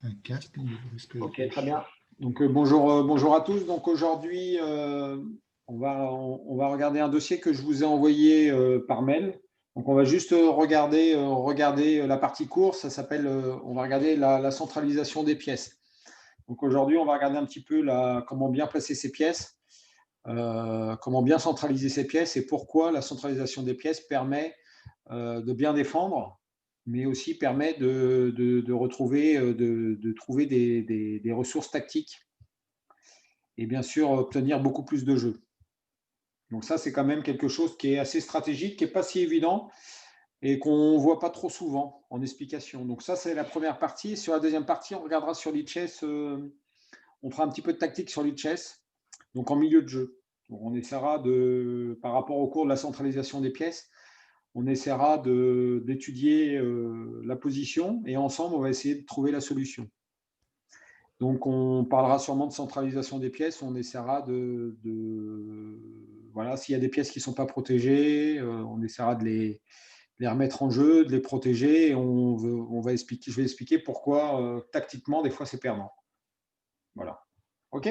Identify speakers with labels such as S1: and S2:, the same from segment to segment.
S1: Un casque.
S2: Ok, très bien. Donc bonjour à tous. Donc aujourd'hui, on va regarder un dossier que je vous ai envoyé par mail. Donc on va juste regarder la partie course. Ça s'appelle, on va regarder la centralisation des pièces. Donc aujourd'hui, on va regarder un petit peu comment bien placer ces pièces, comment bien centraliser ces pièces et pourquoi la centralisation des pièces permet de bien défendre, mais aussi permet de retrouver, de trouver des ressources tactiques et bien sûr obtenir beaucoup plus de jeux. Donc ça, c'est quand même quelque chose qui est assez stratégique, qui n'est pas si évident et qu'on ne voit pas trop souvent en explication. Donc ça, c'est la première partie. Sur la deuxième partie, on regardera sur Lichess, on fera un petit peu de tactique sur Lichess, donc en milieu de jeu. Donc on essaiera par rapport au cours de la centralisation des pièces, on essaiera d'étudier la position et ensemble, on va essayer de trouver la solution. Donc, on parlera sûrement de centralisation des pièces. On essaiera voilà, s'il y a des pièces qui ne sont pas protégées, on essaiera de les remettre en jeu, de les protéger. Et je vais expliquer pourquoi, tactiquement, des fois, c'est perdant. Voilà. OK?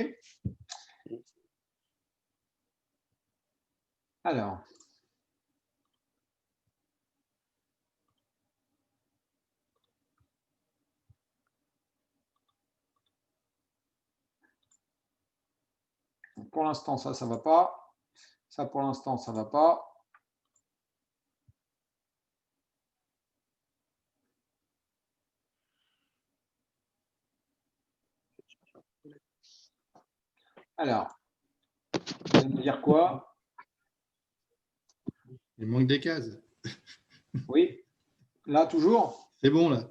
S2: Alors. Pour l'instant, ça ne va pas. Ça, pour l'instant, ça ne va pas. Alors, vous allez me dire quoi?
S1: Il manque des cases.
S2: Oui. Là, toujours?
S1: C'est bon, là.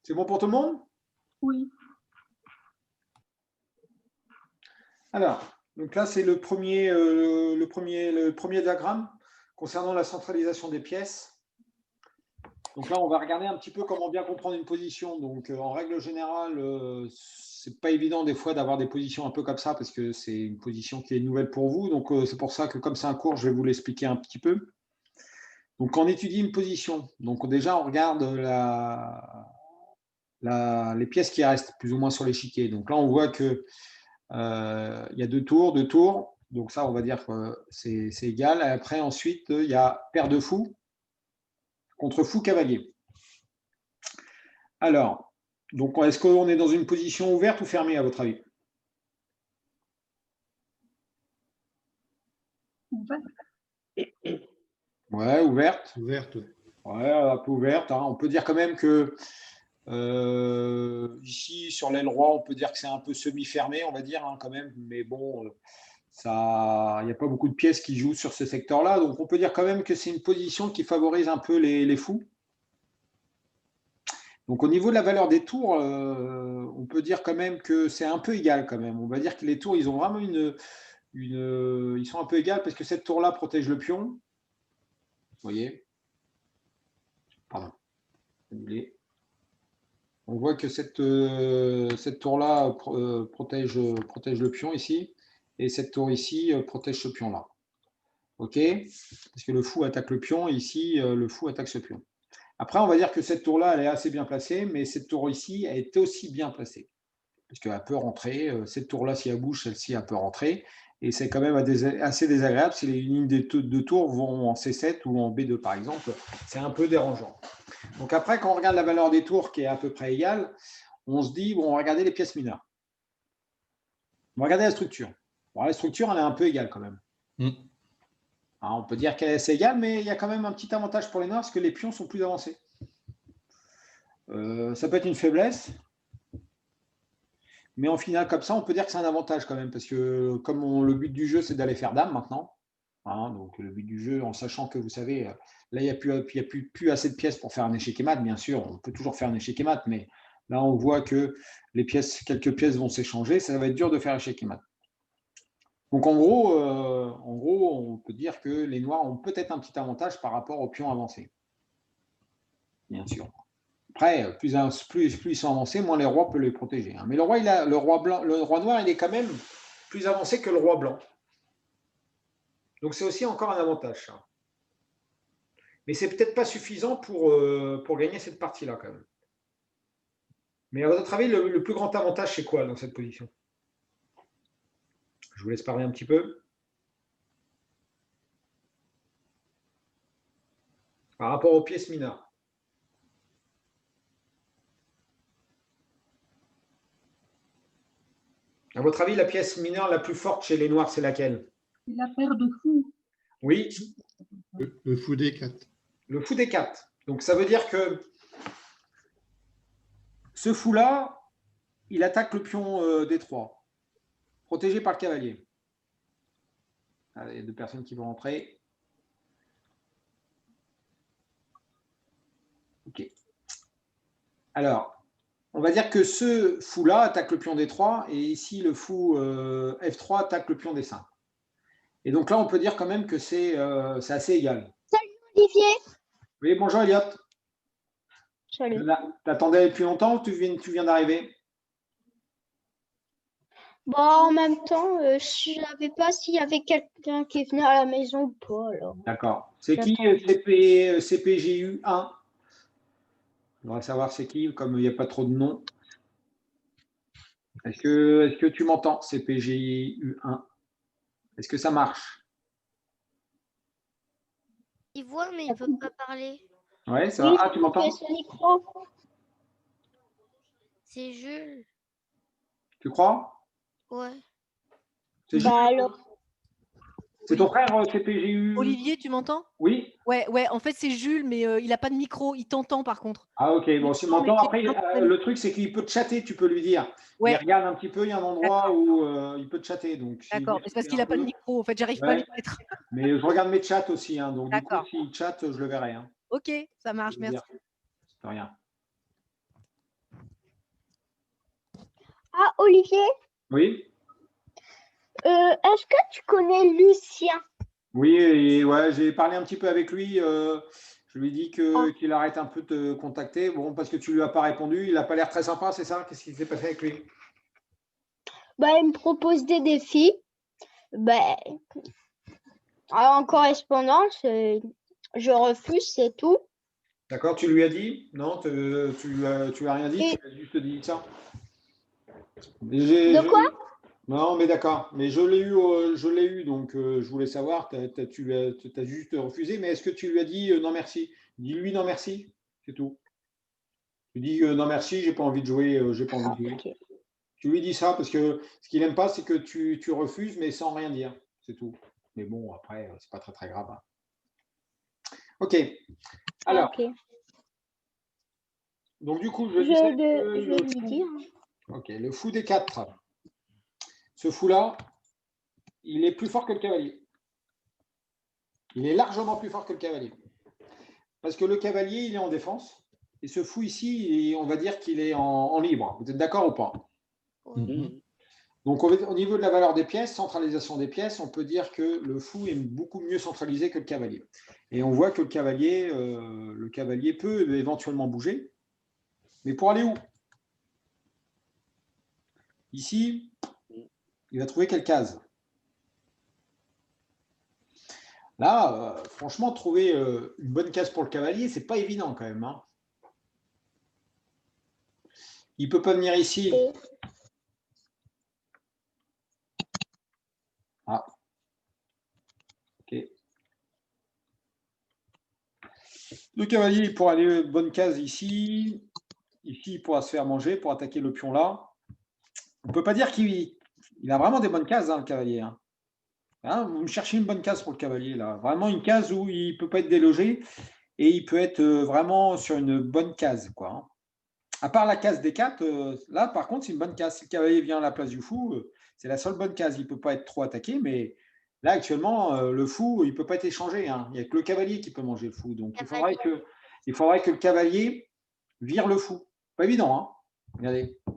S2: C'est bon pour tout le monde?
S3: Oui.
S2: Alors, donc là, c'est le premier diagramme concernant la centralisation des pièces. Donc là, on va regarder un petit peu comment bien comprendre une position. Donc, en règle générale, c'est pas évident des fois d'avoir des positions un peu comme ça parce que c'est une position qui est nouvelle pour vous. Donc, c'est pour ça que comme c'est un cours, je vais vous l'expliquer un petit peu. Donc, quand on étudie une position, donc déjà, on regarde les pièces qui restent plus ou moins sur l'échiquier. Donc là, on voit que il y a deux tours. Donc ça, on va dire que c'est égal. Après, ensuite, il y a paire de fous contre fou cavalier. Alors, donc est-ce qu'on est dans une position ouverte ou fermée à votre avis? Ouais, ouverte.
S1: Ouverte.
S2: Ouais, un peu ouverte. Hein. On peut dire quand même que ici, sur l'aile roi, on peut dire que c'est un peu semi-fermé, on va dire, hein, quand même. Mais bon, il n'y a pas beaucoup de pièces qui jouent sur ce secteur-là. Donc, on peut dire quand même que c'est une position qui favorise un peu les fous. Donc, au niveau de la valeur des tours, on peut dire quand même que c'est un peu égal quand même. On va dire que les tours, ils ont vraiment ils sont un peu égales parce que cette tour-là protège le pion. Vous voyez? Pardon. On voit que cette tour-là protège le pion ici. Et cette tour ici protège ce pion-là. OK? Parce que le fou attaque le pion et ici, le fou attaque ce pion. Après, on va dire que cette tour-là, elle est assez bien placée, mais cette tour ici, elle est aussi bien placée. Parce qu'elle peut rentrer. Cette tour-là, si elle bouge, celle-ci, elle peut rentrer. Et c'est quand même assez désagréable si les lignes de tours vont en C7 ou en B2, par exemple. C'est un peu dérangeant. Donc après, quand on regarde la valeur des tours qui est à peu près égale, on se dit, bon, on va regarder les pièces mineures. On va regarder la structure. Bon, la structure, elle est un peu égale quand même. On peut dire qu'elle est égale, mais il y a quand même un petit avantage pour les noirs, parce que les pions sont plus avancés. Ça peut être une faiblesse, mais en finale, comme ça, on peut dire que c'est un avantage quand même, parce que comme le but du jeu, c'est d'aller faire dame maintenant, donc le but du jeu, en sachant que vous savez, là, il n'y a, plus assez de pièces pour faire un échec et mat, bien sûr, on peut toujours faire un échec et mat, mais là, on voit que quelques pièces vont s'échanger, ça va être dur de faire échec et mat. Donc en gros, on peut dire que les noirs ont peut-être un petit avantage par rapport aux pions avancés. Bien sûr. Après, plus ils sont avancés, moins les rois peuvent les protéger. Mais le roi noir, il est quand même plus avancé que le roi blanc. Donc c'est aussi encore un avantage, ça. Mais c'est peut-être pas suffisant pour gagner cette partie-là, quand même. Mais à votre avis, le plus grand avantage, c'est quoi dans cette position? Je vous laisse parler un petit peu. Par rapport aux pièces mineures. À votre avis, la pièce mineure la plus forte chez les noirs, c'est laquelle?
S1: La paire de fous.
S2: Oui.
S3: Le fou des 4.
S2: Le fou des 4. Donc, ça veut dire que ce fou-là, il attaque le pion D3, protégé par le cavalier. Ah, il y a 2 personnes qui vont rentrer. OK. Alors, on va dire que ce fou-là attaque le pion D3 et ici, le fou F3 attaque le pion D5. Et donc là, on peut dire quand même que c'est assez égal.
S4: Salut Olivier.
S2: Oui, bonjour Elliot.
S4: Salut.
S2: T'attendais depuis longtemps ou tu viens d'arriver?
S4: Bon, en même temps, je savais pas s'il y avait quelqu'un qui venait à la maison ou pas. Alors.
S2: D'accord. C'est qui CPGU 1? On va savoir c'est qui, comme il n'y a pas trop de noms. Est-ce que tu m'entends, CPGU 1? Est-ce que ça marche?
S5: Il voit, mais il ne peut pas parler.
S2: Ouais, ça va.
S4: Oui,
S2: Ah, tu m'entends?
S4: son micro.
S5: C'est Jules.
S2: Tu crois?
S5: Ouais.
S2: C'est Jules.
S4: Bah alors.
S2: C'est ton frère CPGU?
S1: Olivier, tu m'entends?
S2: Oui.
S1: Ouais, en fait, c'est Jules, mais il n'a pas de micro. Il t'entend par contre.
S2: Ah, ok. Bon, si tu m'entends, après, le truc, c'est qu'il peut te chatter, tu peux lui dire.
S1: Ouais.
S2: Il regarde un petit peu, il y a un endroit où il peut te chatter.
S1: D'accord, c'est parce qu'il n'a pas de micro. En fait, j'arrive pas à le mettre.
S2: Mais je regarde mes chats aussi. Hein, donc, du coup,
S1: D'accord.
S2: s'il chatte, je le verrai. Hein.
S1: Ok, ça marche, merci.
S2: C'est rien.
S4: Ah, Olivier,
S2: Oui.
S4: est-ce que tu connais Lucien?
S2: Oui, et ouais, j'ai parlé un petit peu avec lui. Je lui ai dit qu'il arrête un peu de te contacter. Bon, parce que tu lui as pas répondu. Il n'a pas l'air très sympa, c'est ça? Qu'est-ce qui s'est passé avec lui?
S4: Bah, il me propose des défis. Bah, en correspondance, je refuse, c'est tout.
S2: D'accord, tu lui as dit? Non, tu lui as rien dit,
S4: Et...
S2: tu as juste dit ça.
S4: De quoi?
S2: Non, mais d'accord. Mais je l'ai eu, donc je voulais savoir, tu as juste refusé, mais est-ce que tu lui as dit non merci? Dis-lui non merci, c'est tout. Tu dis non merci, j'ai pas envie de jouer, j'ai pas envie de jouer.
S4: Okay.
S2: Tu lui dis ça parce que ce qu'il n'aime pas, c'est que tu refuses, mais sans rien dire, c'est tout. Mais bon, après, c'est pas très très grave. Hein. Ok. Alors.
S4: Okay.
S2: Donc du coup, je disais
S4: vais lui dire.
S2: Ok, le fou des 4. Ce fou-là, il est plus fort que le cavalier. Il est largement plus fort que le cavalier. Parce que le cavalier, il est en défense. Et ce fou ici, on va dire qu'il est en libre. Vous êtes d'accord ou pas? Donc, au niveau de la valeur des pièces, centralisation des pièces, on peut dire que le fou est beaucoup mieux centralisé que le cavalier. Et on voit que le cavalier peut éventuellement bouger. Mais pour aller où? Ici, il va trouver quelle case? Là, franchement, trouver une bonne case pour le cavalier, c'est pas évident quand même. Hein. Il ne peut pas venir ici. Ah. Ok. Le cavalier, il pourra aller bonne case ici. Ici, il pourra se faire manger pour attaquer le pion là. On ne peut pas dire qu'il a vraiment des bonnes cases, hein, le cavalier. Hein. Hein, vous me cherchez une bonne case pour le cavalier, là. Vraiment une case où il ne peut pas être délogé et il peut être vraiment sur une bonne case, quoi. Hein. À part la case des 4, là, par contre, c'est une bonne case. Si le cavalier vient à la place du fou, c'est la seule bonne case. Il ne peut pas être trop attaqué, mais là, actuellement, le fou, il ne peut pas être échangé. Hein. Il n'y a que le cavalier qui peut manger le fou. Donc, il faudrait que le cavalier vire le fou. Pas évident, hein. Regardez. Vous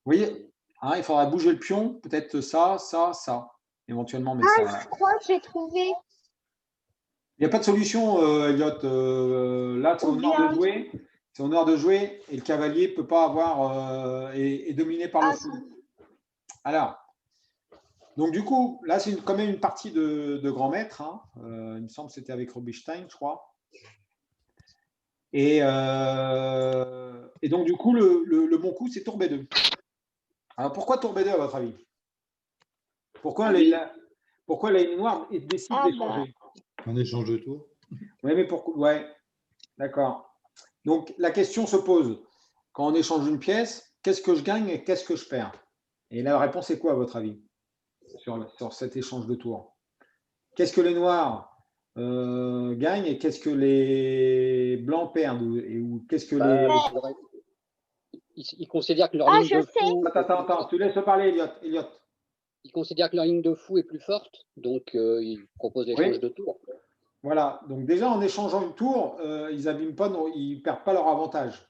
S2: voyez, hein, il faudra bouger le pion, peut-être ça, éventuellement. Mais ça...
S4: je crois que j'ai trouvé.
S2: Il n'y a pas de solution, Elliot. Là, c'est au nord de jouer. C'est au nord de jouer et le cavalier ne peut pas avoir est dominé par le fou. Alors, donc du coup, là, c'est quand même une partie de grand maître. Hein. Il me semble que c'était avec Rubinstein, je crois. Et donc, du coup, le bon coup, c'est tour B2. Alors, pourquoi tour B2, à votre avis? Pourquoi la ligne noire décide d'échanger?
S3: Un échange de tours.
S2: Oui, mais pourquoi? Ouais, d'accord. Donc, la question se pose, quand on échange une pièce, qu'est-ce que je gagne et qu'est-ce que je perds? Et la réponse est quoi, à votre avis, sur cet échange de tours? Qu'est-ce que les noirs gagnent et qu'est-ce que les blancs perdent? Ou qu'est-ce que les...
S6: Ils considèrent que leur ligne de fou.
S2: Attends, tu laisses parler, Elliot.
S6: Ils considèrent que leur ligne de fou est plus forte, donc ils proposent l'échange de tours.
S2: Voilà, donc déjà en échangeant une tour, ils abîment pas, ils perdent pas leur avantage.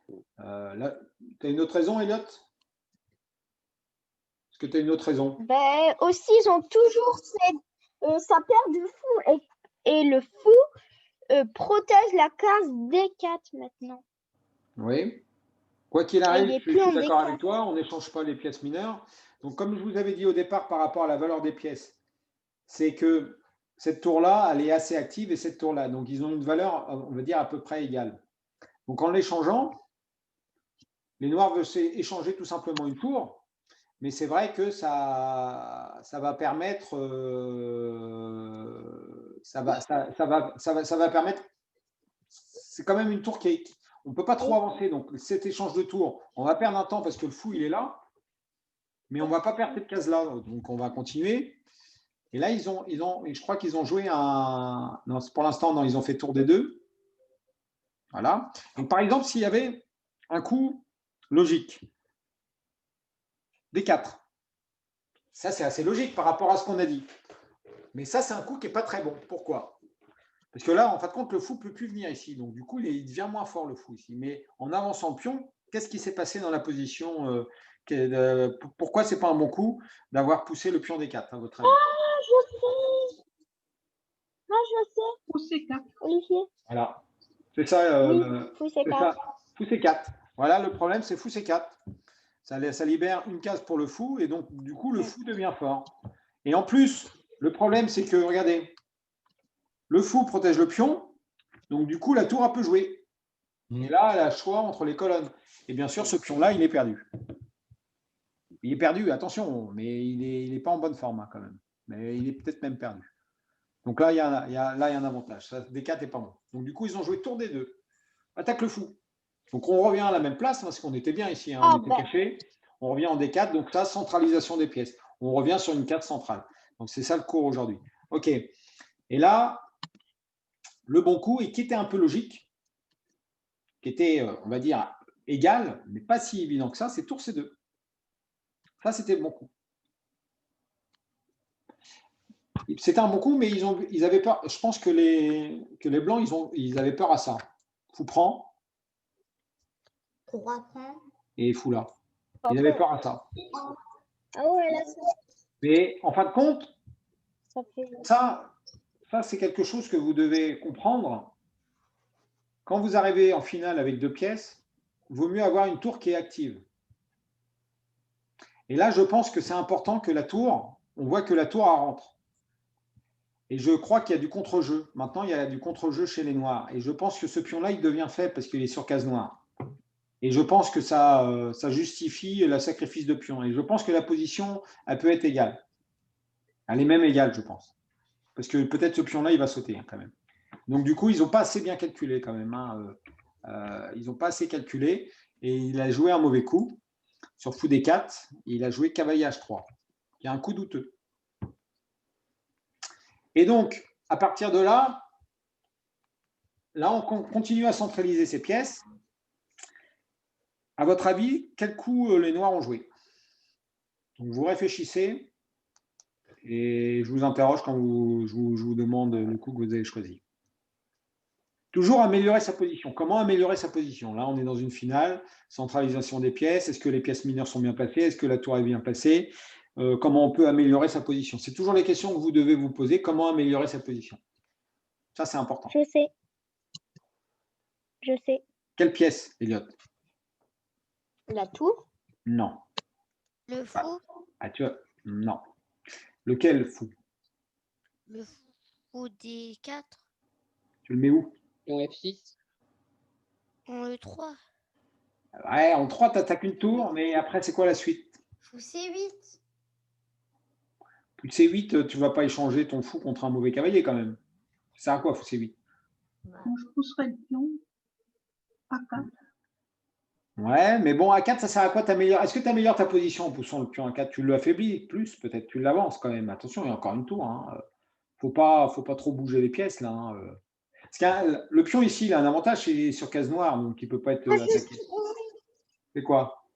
S2: Tu as une autre raison, Elliot? Est-ce que tu as une autre raison?
S4: Ben, aussi, ils ont toujours sa paire de fous et le fou protège la case D4 maintenant.
S2: Oui. Quoi qu'il arrive, je suis d'accord
S4: D4.
S2: avec toi, on n'échange pas les pièces mineures. Donc, comme je vous avais dit au départ par rapport à la valeur des pièces, c'est que cette tour-là, elle est assez active et cette tour-là. Donc, ils ont une valeur, on va dire, à peu près égale. Donc, en l'échangeant, les noirs veulent échanger tout simplement une tour, mais c'est vrai que ça va permettre, ça va permettre, c'est quand même une tour qui est, on ne peut pas trop avancer. Donc, cet échange de tours, on va perdre un temps parce que le fou, il est là, mais on ne va pas perdre cette case-là. Donc, on va continuer. Et là, je crois qu'ils ont joué un. Non, pour l'instant, non, ils ont fait tour des deux. Voilà. Donc, par exemple, s'il y avait un coup logique, des 4. Ça, c'est assez logique par rapport à ce qu'on a dit. Mais ça, c'est un coup qui n'est pas très bon. Pourquoi? Parce que là, en fin de compte, le fou ne peut plus venir ici. Donc, du coup, il devient moins fort, le fou, ici. Mais en avançant le pion, qu'est-ce qui s'est passé dans la position pourquoi ce n'est pas un bon coup d'avoir poussé le pion des 4, à votre avis?
S4: Je sais.
S1: Fou C4.
S4: Olivier.
S2: Voilà. C'est ça.
S4: Oui, fou C4.
S2: Fou C4. Voilà, le problème, c'est fou C4. Ça libère une case pour le fou. Et donc, du coup, le fou devient fort. Et en plus, le problème, c'est que, regardez, le fou protège le pion. Donc, du coup, la tour, elle peut jouer. Et là, elle a le choix entre les colonnes. Et bien sûr, ce pion-là, il est perdu. Il est perdu, attention, mais il n'est pas en bonne forme, hein, quand même. Mais il est peut-être même perdu. Donc là, il y a un avantage. Ça, D4 n'est pas bon. Donc, du coup, ils ont joué tour D2. Attaque le fou. Donc, on revient à la même place, parce qu'on était bien ici. Hein, on était caché. On revient en D4. Donc, là, centralisation des pièces. On revient sur une carte centrale. Donc, c'est ça le cours aujourd'hui. OK. Et là, le bon coup, et qui était un peu logique, qui était, on va dire, égal, mais pas si évident que ça, c'est tour C2. Ça, c'était le bon coup. C'était un bon coup, mais ils avaient peur. Je pense que les blancs, ils avaient peur à ça. Fou prend.
S5: Roi prend.
S2: Et fou là. Ils avaient peur à ça.
S4: Ah ouais, là,
S2: Mais en fin de compte,
S4: ça
S2: ça c'est quelque chose que vous devez comprendre. Quand vous arrivez en finale avec 2 pièces, il vaut mieux avoir une tour qui est active. Et là, je pense que c'est important que la tour, on voit que la tour rentre. Et je crois qu'il y a du contre-jeu. Maintenant, il y a du contre-jeu chez les noirs. Et je pense que ce pion-là, il devient faible parce qu'il est sur case noire. Et je pense que ça justifie le sacrifice de pion. Et je pense que la position, elle peut être égale. Elle est même égale, je pense. Parce que peut-être ce pion-là, il va sauter hein, quand même. Donc, du coup, ils n'ont pas assez bien calculé quand même. Hein. Ils n'ont pas assez calculé. Et il a joué un mauvais coup sur fou D4. Il a joué cavalier H3. Il y a un coup douteux. Et donc, à partir de là, on continue à centraliser ces pièces. À votre avis, quel coup les noirs ont joué? Donc, vous réfléchissez et je vous interroge quand je vous demande le coup que vous avez choisi. Toujours améliorer sa position. Comment améliorer sa position? Là, on est dans une finale, centralisation des pièces. Est-ce que les pièces mineures sont bien placées? Est-ce que la tour est bien placée? Comment on peut améliorer sa position? C'est toujours les questions que vous devez vous poser. Comment améliorer sa position? Ça, c'est important.
S4: Je sais. Je sais.
S2: Quelle pièce, Elliot?
S4: La tour?
S2: Non.
S5: Le fou.
S2: Ah, tu vois? Non. Lequel fou?
S5: Le fou D4.
S2: Tu le mets où?
S6: Pion F6.
S5: En E3.
S2: Ouais, en 3, tu attaques une tour, mais après, c'est quoi la suite?
S5: Fou C8.
S2: Plus de C8, tu ne vas pas échanger ton fou contre un mauvais cavalier quand même. Ça sert à quoi, fou C8?
S7: Bon, je pousserai le pion à 4.
S2: Ouais, mais bon, à 4, ça sert à quoi? Est-ce que tu améliores ta position en poussant le pion à 4? Tu l'affaiblis plus, peut-être tu l'avances quand même. Attention, il y a encore une tour. Hein. Faut pas trop bouger les pièces là. Hein. Parce que le pion ici, il a un avantage, c'est sur case noire, donc il ne peut pas être attaqué. C'est quoi?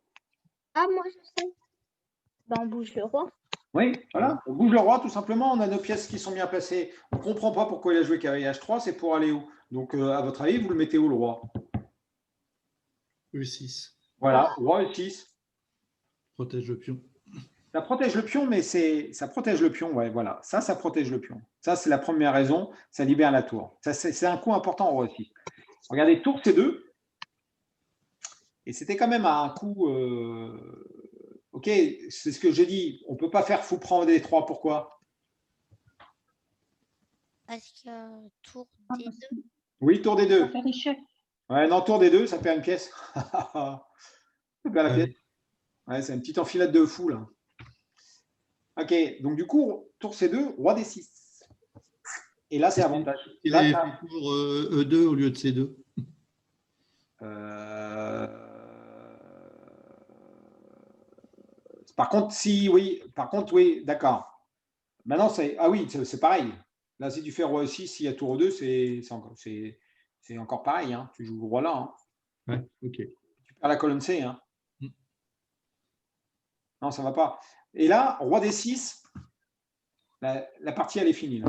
S4: Ah, moi, je sais. Ben, on bouge le roi.
S2: Oui, voilà. On bouge le roi, tout simplement. On a nos pièces qui sont bien placées. On ne comprend pas pourquoi il a joué cavalier H3, c'est pour aller où? Donc, à votre avis, vous le mettez où, le roi?
S3: E6.
S2: Voilà, roi E6.
S3: Protège le pion.
S2: Ça protège le pion, mais ça protège le pion, ouais, voilà. Ça protège le pion. Ça, c'est la première raison, ça libère la tour. Ça, c'est un coup important au roi E6. Regardez, tour C2. Et c'était quand même un coup... Ok, c'est ce que j'ai dit. On ne peut pas faire fou prend D3. Pourquoi?
S5: Parce qu'il y a tour
S7: Ah,
S5: D2.
S7: parce que
S2: Oui, tour D2.
S7: ça fait échec.
S2: Ouais, non, tour D2, ça perd une pièce. Ça perd la pièce. Ouais, c'est une petite enfilade de fou, là. Ok, donc du coup, tour C2, roi D6. Et là, c'est avantage.
S3: Il
S2: Là,
S3: est
S2: t'as-
S3: fait pour E2 au lieu de C2.
S2: Par contre, si, oui. Par contre, oui, d'accord. Maintenant, ah oui, c'est pareil. Là, si tu fais roi E6, s'il y a tour E2, c'est encore pareil. Hein. Tu joues le roi là. Hein.
S3: Ouais, ok.
S2: Tu perds la colonne C. Hein.
S3: Mm.
S2: Non, ça ne va pas. Et là, roi D6, la partie, elle est finie.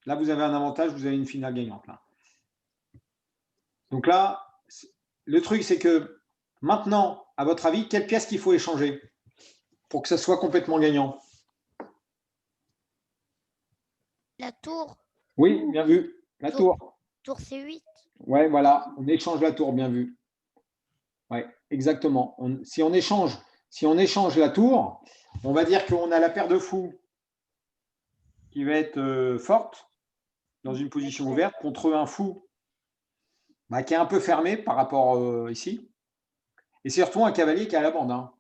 S2: Là, vous avez un avantage, vous avez une finale gagnante. Là. Donc là, le truc, c'est que maintenant, à votre avis, quelle pièce qu'il faut échanger pour que ça soit complètement gagnant?
S5: La tour.
S2: Oui, bien vu. La tour.
S5: Tour C8.
S2: Ouais, voilà. On échange la tour, bien vu. Ouais, exactement. Si on échange la tour, on va dire qu'on a la paire de fous qui va être forte dans une position ouverte contre un fou qui est un peu fermé par rapport ici. Et c'est surtout un cavalier qui est à la bande. Hein.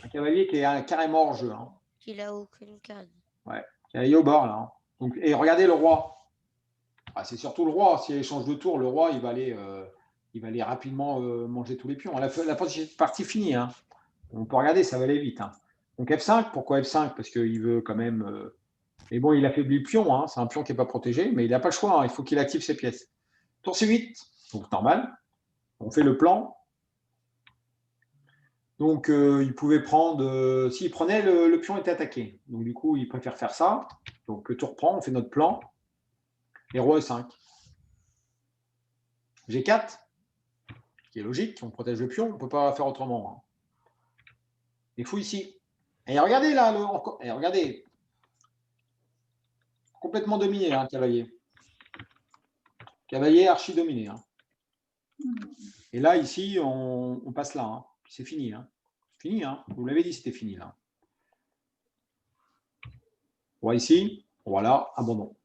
S2: Un cavalier qui est carrément hors jeu. Hein.
S5: Il a aucune case.
S2: Ouais, qui est au bord là. Hein. Donc, et regardez le roi. Ah, c'est surtout le roi. S'il échange de tour, le roi, il va aller rapidement manger tous les pions. La partie finie. Hein. On peut regarder, ça va aller vite. Hein. Donc F5, pourquoi F5? Parce qu'il veut quand même... Mais bon, il affaiblit le pion. Hein. C'est un pion qui n'est pas protégé, mais il n'a pas le choix. Hein. Il faut qu'il active ses pièces. Tour C8, donc normal. On fait le plan. Donc, il pouvait prendre... S'il prenait, le pion était attaqué. Donc, du coup, il préfère faire ça. Donc, tour prend, on fait notre plan. Et roi E5. G4, qui est logique, on protège le pion, on ne peut pas faire autrement. Hein. Et fou ici. Et regardez là, et regardez. Complètement dominé, hein, cavalier. Cavalier archi dominé. Hein. Et là, ici, on passe là. Hein. C'est fini. Hein. Fini, hein. Vous l'avez dit, c'était fini là. Roi ici, voilà, abandon.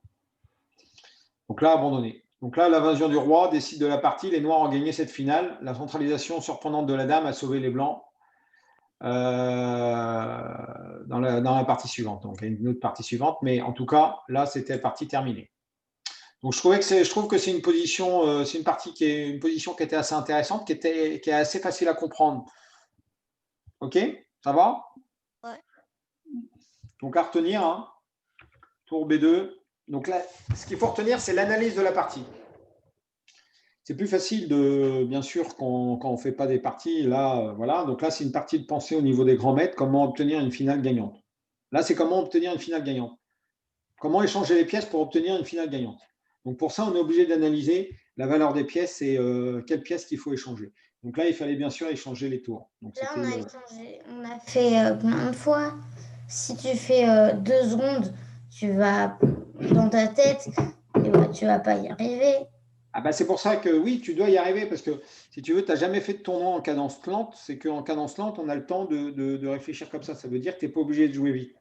S2: Donc là, abandonné. Donc là, l'invasion du roi décide de la partie. Les noirs ont gagné cette finale. La centralisation surprenante de la dame a sauvé les blancs dans la partie suivante. Donc, il y a une autre partie suivante. Mais en tout cas, là, c'était partie terminée. Donc, je trouve que c'est une position, c'est une partie qui est une position qui était assez intéressante, qui est assez facile à comprendre. OK? Ça va?
S5: Ouais.
S2: Donc, à retenir, hein, tour B2. Donc là, ce qu'il faut retenir, c'est l'analyse de la partie. C'est plus facile, bien sûr, quand on ne fait pas des parties. Là, voilà. Donc là, c'est une partie de pensée au niveau des grands maîtres, comment obtenir une finale gagnante. Là, c'est comment obtenir une finale gagnante. Comment échanger les pièces pour obtenir une finale gagnante. Donc pour ça, on est obligé d'analyser la valeur des pièces et quelles pièces qu'il faut échanger. Donc là, il fallait bien sûr échanger les tours. Donc,
S8: là, on a fait plein de fois. Si tu fais 2 secondes, tu vas dans ta tête, et bah, tu ne vas pas y arriver.
S2: Ah bah c'est pour ça que oui, tu dois y arriver, parce que si tu veux, tu n'as jamais fait de tournoi en cadence lente. C'est qu'en cadence lente, on a le temps de réfléchir comme ça. Ça veut dire que tu n'es pas obligé de jouer vite.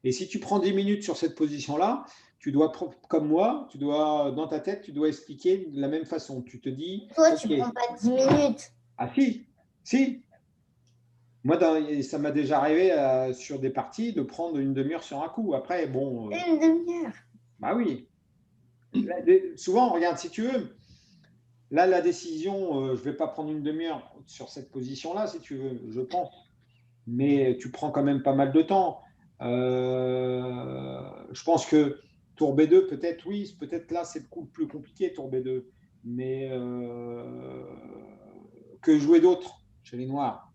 S2: Et si tu prends 10 minutes sur cette position-là, tu dois, comme moi, tu dois, dans ta tête, tu dois expliquer de la même façon. Tu te dis…
S8: Toi,
S2: ok.
S8: tu ne prends pas 10 minutes.
S2: Ah si. Moi, ça m'a déjà arrivé sur des parties de prendre une demi-heure sur un coup. Après, bon…
S8: Une demi-heure.
S2: bah oui. Là, souvent, regarde, si tu veux, là, la décision, je ne vais pas prendre une demi-heure sur cette position-là, si tu veux, je pense. Mais tu prends quand même pas mal de temps. Je pense que tour B2, peut-être, oui, peut-être là, c'est le plus compliqué, tour B2. Mais que jouer d'autre chez les Noirs?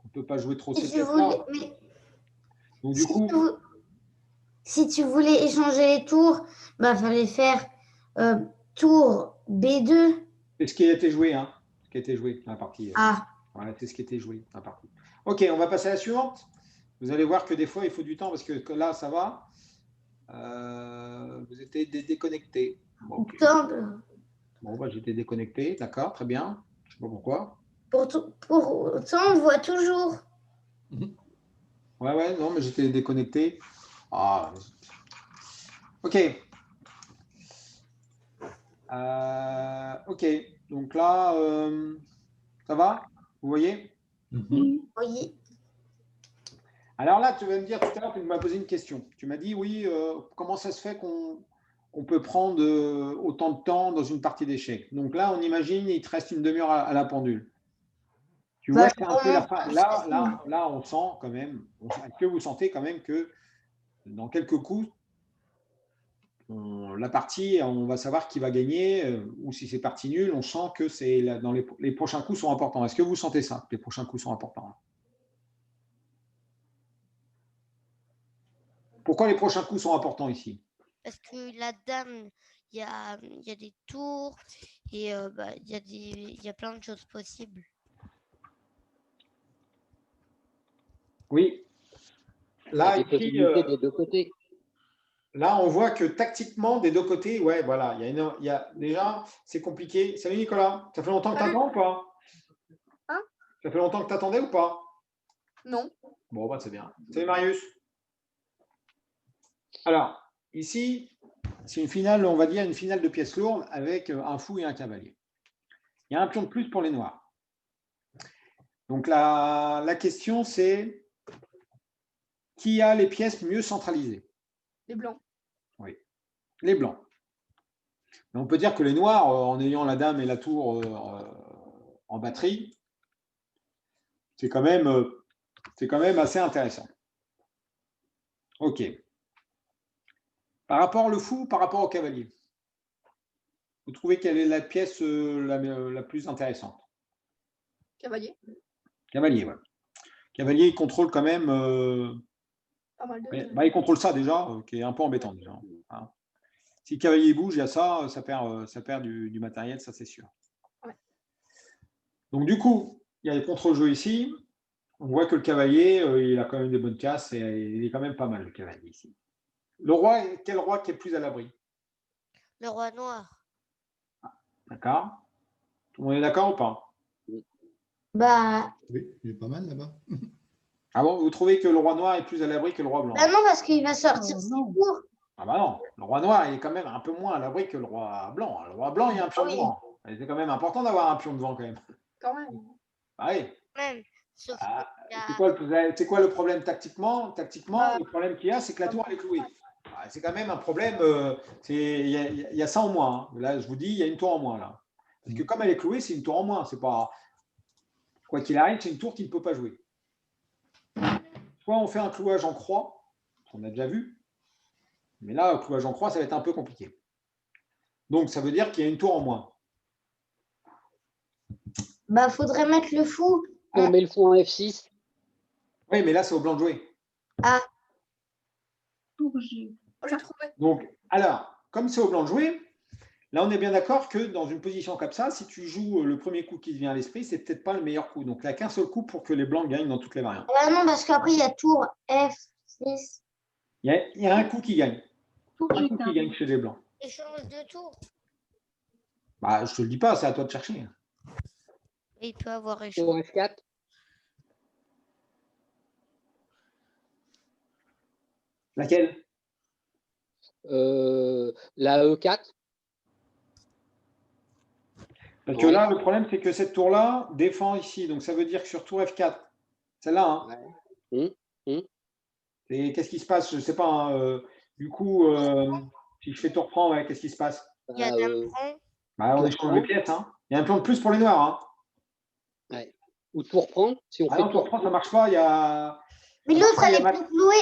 S2: On ne peut pas jouer trop ces pièces-là. Donc, du coup…
S8: Si tu voulais échanger les tours, bah, fallait faire tour B2.
S2: C'est ce qui a été joué, hein. Ce qui a été joué dans la partie.
S8: Ah.
S2: Ouais, c'est ce qui a été joué dans la partie. Ok, on va passer à la suivante. Vous allez voir que des fois, il faut du temps parce que là, ça va. Vous étiez déconnecté. Bon, okay. Bon, bah, j'étais déconnecté, d'accord, très bien. Je ne sais pas pourquoi.
S8: Pour autant, on voit toujours.
S2: Ouais, non, mais j'étais déconnecté. Ah. Ok. Ok, donc là, ça va? Vous voyez?
S8: Oui.
S2: Alors là, tu vas me dire tout à l'heure, tu m'as posé une question. Tu m'as dit, oui, comment ça se fait qu'on peut prendre autant de temps dans une partie d'échecs? Donc là, on imagine, il te reste une demi-heure à la pendule. Tu vois, c'est un peu la fin. Là, on sent quand même, est-ce que vous sentez quand même que dans quelques coups, la partie, on va savoir qui va gagner, ou si c'est partie nulle, on sent que dans les prochains coups sont importants. Est-ce que vous sentez ça, que les prochains coups sont importants? Pourquoi les prochains coups sont importants ici?
S5: Parce que la dame, il y a des tours et il y a plein de choses possibles.
S2: Oui. Là,
S6: il y a des possibilités des deux côtés.
S2: Là, on voit que tactiquement, des deux côtés, ouais, voilà, il y a déjà, c'est compliqué. Salut Nicolas, ça fait longtemps que tu attends ou pas?
S9: Hein?
S2: Ça fait longtemps que tu attendais ou pas?
S9: Non.
S2: Bon, bah, c'est bien. Salut Marius. Alors, ici, c'est une finale, on va dire, une finale de pièces lourdes avec un fou et un cavalier. Il y a un pion de plus pour les noirs. Donc, la question, c'est qui a les pièces mieux centralisées?
S9: Les blancs.
S2: Oui, les blancs. Mais on peut dire que les noirs, en ayant la dame et la tour en batterie, c'est quand même assez intéressant. Ok. Par rapport au fou, par rapport au cavalier, vous trouvez quelle est la pièce la plus intéressante?
S9: Cavalier.
S2: Cavalier, ouais. Cavalier, il contrôle quand même…
S9: Pas mal de…
S2: bah, il contrôle ça déjà, qui est un peu embêtant déjà. Hein. Si le cavalier bouge, il y a ça, ça perd du matériel, ça c'est sûr.
S9: Ouais.
S2: Donc du coup, il y a les contre-jeux ici. On voit que le cavalier, il a quand même des bonnes casses et il est quand même pas mal le cavalier ici. Le roi, quel roi qui est le plus à l'abri?
S5: Le roi noir.
S2: D'accord. Tout le monde est d'accord ou pas?
S8: Bah.
S3: Oui, il est pas mal là-bas.
S2: Ah bon, vous trouvez que le roi noir est plus à l'abri que le roi blanc?
S8: Bah non, parce qu'il va sortir ses tours.
S2: Ah bah non, le roi noir il est quand même un peu moins à l'abri que le roi blanc. Le roi blanc, il y a un pion devant. C'est quand même important d'avoir un pion devant quand même.
S9: Quand même.
S2: Ah oui.
S5: Même. Sauf
S2: c'est quoi le problème tactiquement? Tactiquement, le problème qu'il y a, c'est que la tour elle est clouée. C'est quand même un problème. Il y a ça en moins. Hein. Là, je vous dis, il y a une tour en moins là. Parce que comme elle est clouée, c'est une tour en moins. C'est pas quoi qu'il arrive, c'est une tour qui ne peut pas jouer. Soit on fait un clouage en croix, on a déjà vu. Mais là, le clouage en croix, ça va être un peu compliqué. Donc, ça veut dire qu'il y a une tour en moins.
S8: Bah, faudrait mettre le fou.
S6: On met le fou en F6.
S2: Oui, mais là, c'est au blanc de jouer.
S8: Ah.
S9: Tour G. Oh, j'ai trouvé.
S2: Donc, alors, comme c'est au blanc de jouer, là, on est bien d'accord que dans une position comme ça, si tu joues le premier coup qui te vient à l'esprit, c'est peut-être pas le meilleur coup. Donc, il n'y a qu'un seul coup pour que les blancs gagnent dans toutes les variantes.
S8: Bah non, parce qu'après, il y a tour F6.
S2: Il y a un coup qui gagne.
S9: Tour
S2: Un coup qui gagne chez les blancs.
S5: échange de tours.
S2: Bah, je te le dis pas, c'est à toi de chercher.
S5: Il peut avoir
S6: Tour
S5: échange.
S6: F4.
S2: Laquelle?
S6: La E4.
S2: Parce que là, le problème, c'est que cette tour-là défend ici. Donc, ça veut dire que sur tour F4, celle-là, hein, et qu'est-ce qui se passe? Je ne sais pas. Hein, du coup, si je fais tour prend, ouais, qu'est-ce qui se passe?
S5: Il y a dame prend.
S2: Bah, on échange les pièces. Hein. Il y a un plan de plus pour les noirs. Hein.
S6: Ouais. Ou tour prend. Si on
S2: Ah
S6: fait
S2: non, tour prend, ça ne marche pas. Il y a...
S8: Mais l'autre, elle est plus clouée.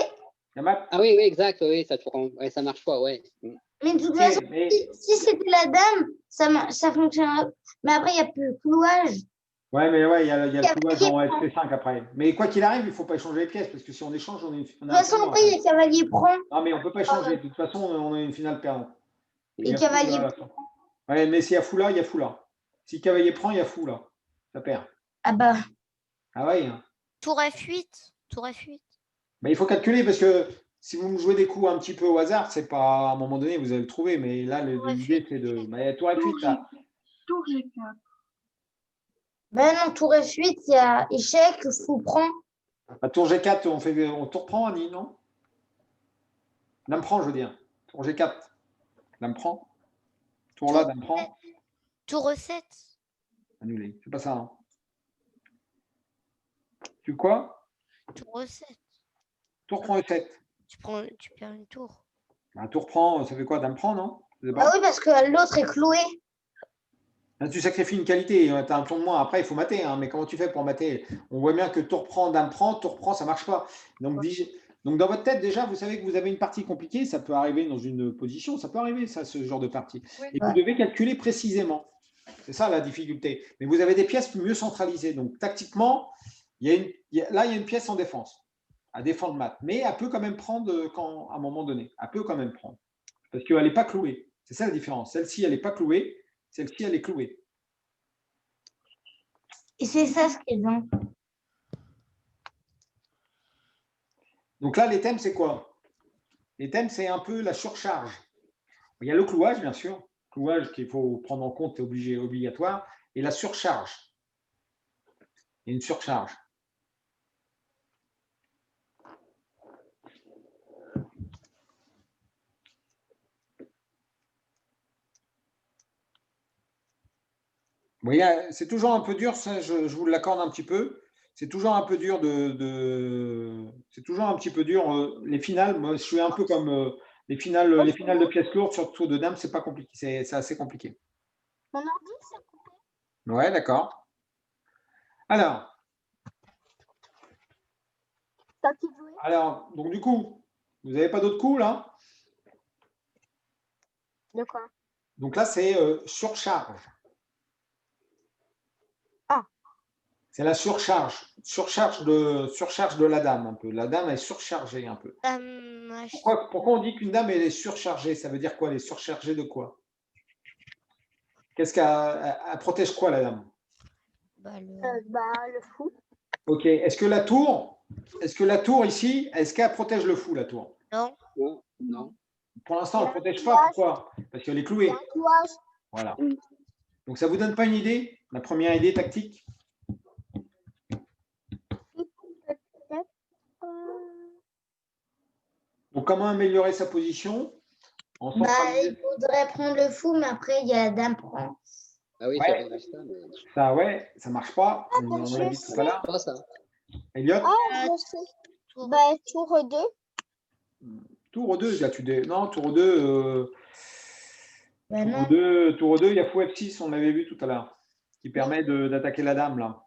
S2: Il y a mat.
S6: Ah oui, oui, exact. Oui, ça tourne. Ouais, ça marche pas. Ouais.
S8: Mais de toute
S2: Ok,
S8: façon,
S2: mais-
S8: si c'était la dame, ça fonctionnerait. Mais après, il n'y a plus le clouage.
S2: Ouais, mais ouais, il y a le clouage
S8: cavalier
S2: en
S8: prend.
S2: SP5 après. Mais quoi qu'il arrive, il ne faut pas échanger les pièces parce que si on échange, on a
S8: De toute
S2: un
S8: façon,
S2: tournoi,
S8: après, il y a cavalier prend.
S2: Non, mais on ne peut pas échanger. De toute façon, on a une finale perdante.
S8: Et
S2: Il y a
S8: cavalier
S2: fou, là, à la fin. Ouais, mais s'il y a fou là, il y a fou là. Si cavalier prend, il y a fou là. Ça perd.
S8: Ah bah.
S2: Ah ouais. Hein.
S5: Tour F8. Tour F8.
S2: Mais il faut calculer parce que si vous me jouez des coups un petit peu au hasard, c'est pas à un moment donné, vous allez le trouver. Mais là, l'idée, c'est de. Mais tour F8, là.
S7: Tour G4.
S8: Ben non, tour F8, il y a échec, fou prend.
S2: À tour G4, on tour prend, Annie, non? Dame prend, je veux dire. Tour G4. Dame prend. Tour là, dame prend.
S5: Tour E7.
S2: Annulé. C'est pas ça. Hein. Tu quoi?
S5: Tour E7.
S2: Tour prend E7.
S5: Tu perds une tour.
S2: Un tour prend, ça fait quoi? Dame prend, non?
S8: Ah oui, parce que l'autre est cloué.
S2: Là, tu sacrifies une qualité, tu as un tour de moins. Après, il faut mater. Hein. Mais comment tu fais pour mater? On voit bien que tour prend, dame prend, ça ne marche pas. Donc, dans votre tête, déjà, vous savez que vous avez une partie compliquée. Ça peut arriver dans une position. Ça peut arriver, ça, ce genre de partie.
S9: Oui.
S2: Et vous devez calculer précisément. C'est ça la difficulté. Mais vous avez des pièces mieux centralisées. Donc, tactiquement, là, il y a une pièce en défense, à défendre mat. Mais elle peut quand même prendre à un moment donné. Elle peut quand même prendre. Parce qu'elle n'est pas clouée. C'est ça la différence. Celle-ci, elle n'est pas clouée. Celle-ci, elle est clouée.
S8: Et c'est ça ce qui est bien.
S2: Donc là, les thèmes, c'est quoi? Les thèmes, c'est un peu la surcharge. Il y a le clouage, bien sûr. Clouage qu'il faut prendre en compte, c'est obligatoire. Et la surcharge. Il y a une surcharge. Vous voyez, c'est toujours un peu dur, ça, je vous l'accorde un petit peu. C'est toujours un peu dur c'est toujours un petit peu dur. Les finales, moi, je suis un peu comme les finales de pièces lourdes, surtout de dames, c'est pas compliqué, c'est assez compliqué.
S4: Mon ordi, c'est coupé.
S2: Ouais, d'accord. Alors,
S4: T'as qui joué?
S2: alors, donc du coup, vous n'avez pas d'autres coups là?
S4: De quoi?
S2: Donc là, c'est surcharge.
S4: Ah.
S2: C'est la surcharge. Surcharge de la dame un peu. La dame est surchargée un peu. Pourquoi on dit qu'une dame elle est surchargée? Ça veut dire quoi? Elle est surchargée de quoi? Qu'est-ce qu'elle protège quoi, la dame?
S4: Le fou.
S2: Ok. Est-ce que la tour ici, est-ce qu'elle protège le fou, la tour?
S5: Non.
S6: Non.
S2: Pour l'instant, elle ne protège pas. Pourquoi? Parce qu'elle est clouée. Voilà. Donc, ça ne vous donne pas une idée? La première idée tactique? Donc, comment améliorer sa position?
S8: Il faudrait prendre le fou, mais après, il y a la dame prend.
S6: Ah oui,
S2: ouais. Ça, ouais, ça ne marche pas. On l'a dit tout à l'heure.
S6: Pas ça.
S2: Elliot?
S4: Ah, je sais. Tour 2.
S2: Tour 2, là, non, tour 2.
S8: Non.
S2: Tour 2, il y a fou F6, on l'avait vu tout à l'heure, qui permet d'attaquer la dame, là.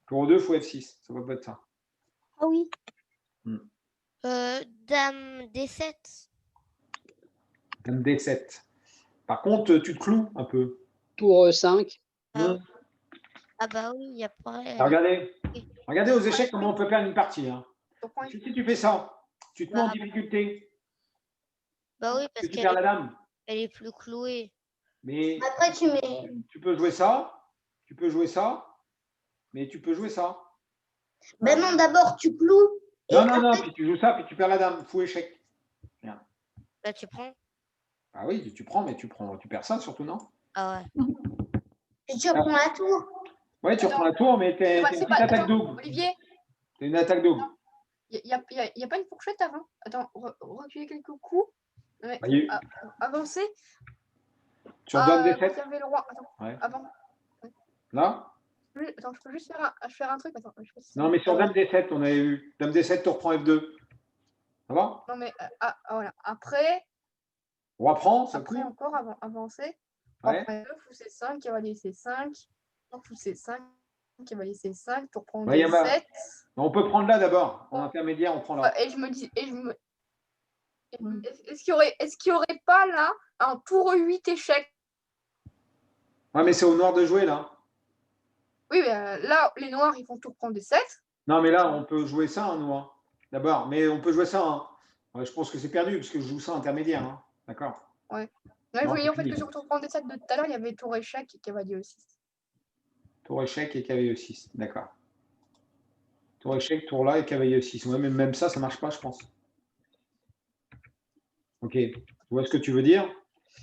S2: Tour 2, fou F6, ça va pas être ça.
S4: Ah oui.
S5: Dame D7.
S2: Dame D7. Par contre, tu te cloues un peu.
S6: Tour 5.
S5: Ah bah oui, il y a pas.
S2: Regardez aux échecs comment on peut perdre une partie. Hein. Si tu fais ça, tu te mets en difficulté.
S5: Bah oui, parce
S2: tu perds la dame.
S5: Elle est plus clouée.
S2: Mais
S8: après, tu
S2: peux jouer ça, mais tu peux jouer ça.
S8: Ben non, d'abord, tu cloues.
S2: Non, puis tu joues ça, puis tu perds la dame. Fou échec. Bien.
S5: Là, tu prends.
S2: Ah oui, tu prends, mais tu perds ça surtout, non?
S5: Ah ouais.
S8: Et tu reprends la tour.
S2: Oui, tu reprends la tour, mais tu es une petite attaque double.
S9: Olivier?
S2: C'est une attaque double.
S9: Il n'y a pas une fourchette avant. Attends, reculer quelques coups. Ouais,
S2: Bah, il-
S9: avancer.
S2: Sur dame D7,
S9: Conserver le roi. Attends,
S2: Ouais.
S9: avant.
S2: là.
S9: Attends, je peux juste faire un truc. Attends, je sais pas si
S2: Non, mais sur
S9: ça va.
S2: dame D7, on avait eu. Dame D7, tu reprends F2. Ça va?
S9: Non, mais voilà. Après,
S2: Roi prend, ça
S9: après
S2: court.
S9: encore avancer.
S2: Ouais.
S9: Après, fou C5, cavalier C5. Fou C5, cavalier C5. Tour prend
S2: Ouais, y a ma-
S9: D7.
S2: On peut prendre là d'abord. En intermédiaire, on prend là.
S9: Et je me dis. Est-ce qu'il y aurait pas là un tour 8 échec?
S2: Ouais, mais c'est au noir de jouer là.
S9: Oui, mais là, les noirs, ils font tour prendre D7.
S2: Non, mais là, on peut jouer ça, hein, nous. Hein. D'abord, mais on peut jouer ça. Hein. Ouais, je pense que c'est perdu parce que je joue ça intermédiaire. Hein. D'accord.
S9: Ouais,
S2: Non,
S9: je voyais en
S2: c'est
S9: fait que
S2: fini.
S9: sur tour prendre D7 de tout à l'heure, il y avait tour échec et cavalier E6.
S2: Tour échec et cavalier E6. D'accord. Tour échec, tour là et cavalier E6. Ouais, mais même ça, ça marche pas, je pense. Ok. Tu vois ce que tu veux dire?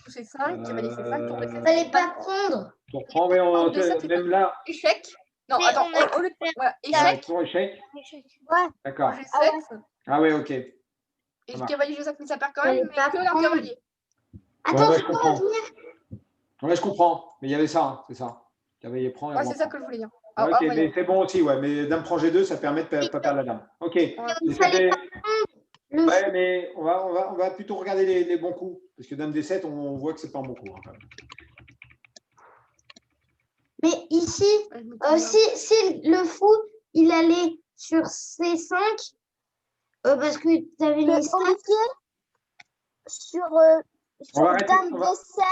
S9: Fou C5, cavalier C5, tour D7.
S8: Fallait pas prendre.
S2: Tour prend, mais on,
S9: D7, c'est
S2: même là.
S9: Échec. Non,
S5: Mais
S9: attends,
S5: on a
S9: au lieu de voilà,
S2: Ouais,
S9: échec,
S2: tour échec.
S8: Ouais.
S2: D'accord.
S9: G7
S2: Ah ouais, ok.
S9: et
S2: Ça
S9: le
S2: marche.
S9: cavalier G5, mais ça perd quand
S8: Fallait
S9: même, mais
S8: pas
S9: que leur
S8: prendre.
S9: cavalier.
S8: Attends,
S2: ouais,
S8: je
S2: je
S8: peux
S2: comprends.
S8: revenir.
S2: Ouais, je comprends. Mais il y avait ça, hein, c'est ça. Cavalier prend et
S9: Ouais,
S2: roi
S9: c'est ça
S2: prend.
S9: que je voulais dire.
S2: Ok,
S9: voyons.
S2: mais c'est bon aussi, ouais. Mais dame prend G2, ça permet de ne pas perdre la dame. Ok.
S9: Ouais.
S8: Il
S2: Mais ça
S8: fallait
S2: fait-
S8: pas prendre le
S2: Ouais, mais on va plutôt regarder les bons coups. Parce que dame D7, on voit que c'est pas un bon coup. Hein, quand même.
S8: Mais ici,
S9: Ouais, je me dis,
S8: si le fou, il allait sur C5, parce que tu avais mis ça.
S4: Sur,
S2: On va arrêter,
S4: dame
S2: on va-
S4: D7.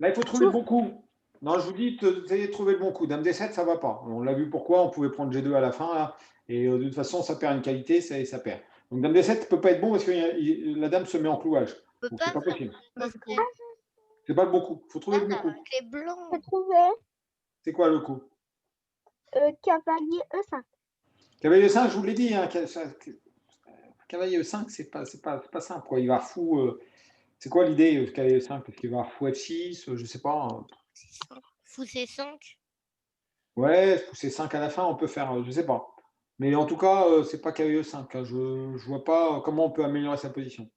S2: Là, il faut trouver le bon coup. Non, je vous dis, essayez de trouver le bon coup. Dame D7, ça va pas. On l'a vu pourquoi. On pouvait prendre G2 à la fin. Là, et de toute façon, ça perd une qualité, ça perd. Donc dame D7 ne peut pas être bon parce que la dame se met en clouage.
S5: On peut
S2: Donc
S5: pas
S2: c'est pas
S5: faire
S2: possible.
S9: Ouais, c'est cool.
S2: C'est pas le bon coup. Il faut trouver le bon coup.
S5: avec les blancs.
S4: J'ai trouvé
S2: C'est quoi le coup?
S4: cavalier E5.
S2: Cavalier 5, je vous l'ai dit. Hein, cavalier 5, c'est pas simple. Quoi. Il va fou. C'est quoi l'idée, cavalier 5? Parce qu'il va fou F6, je sais pas.
S5: Fou C5.
S2: Ouais, pousser 5 à la fin, on peut faire, je sais pas. Mais en tout cas, c'est pas cavalier 5. Hein. Je vois pas comment on peut améliorer sa position.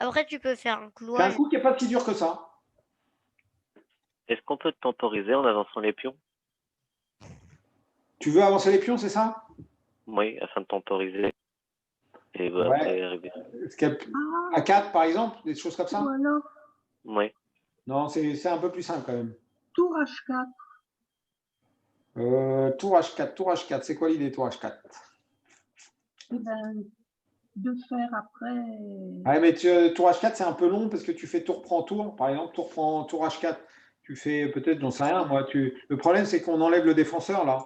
S5: Après, tu peux faire un
S2: C'est un
S5: clouage.
S2: coup qui n'est pas si dur que ça.
S10: Est-ce qu'on peut temporiser en avançant les pions?
S2: Tu veux avancer les pions, c'est ça?
S10: Oui, afin de temporiser. Et bah,
S2: Ouais.
S10: après arriver.
S2: À 4, par exemple, des choses comme ça?
S7: Ou alors,
S10: Oui.
S2: Non, c'est un peu plus simple quand même.
S7: tour H4.
S2: Tour H4, tour H4. C'est quoi l'idée, tour H4?
S7: Eh ben, de faire après.
S2: Ouais, mais tour H4, c'est un peu long parce que tu fais tour prend tour. Par exemple, tour prend tour H4. Tu fais peut-être, j'en sais rien, moi. Le problème, c'est qu'on enlève le défenseur là.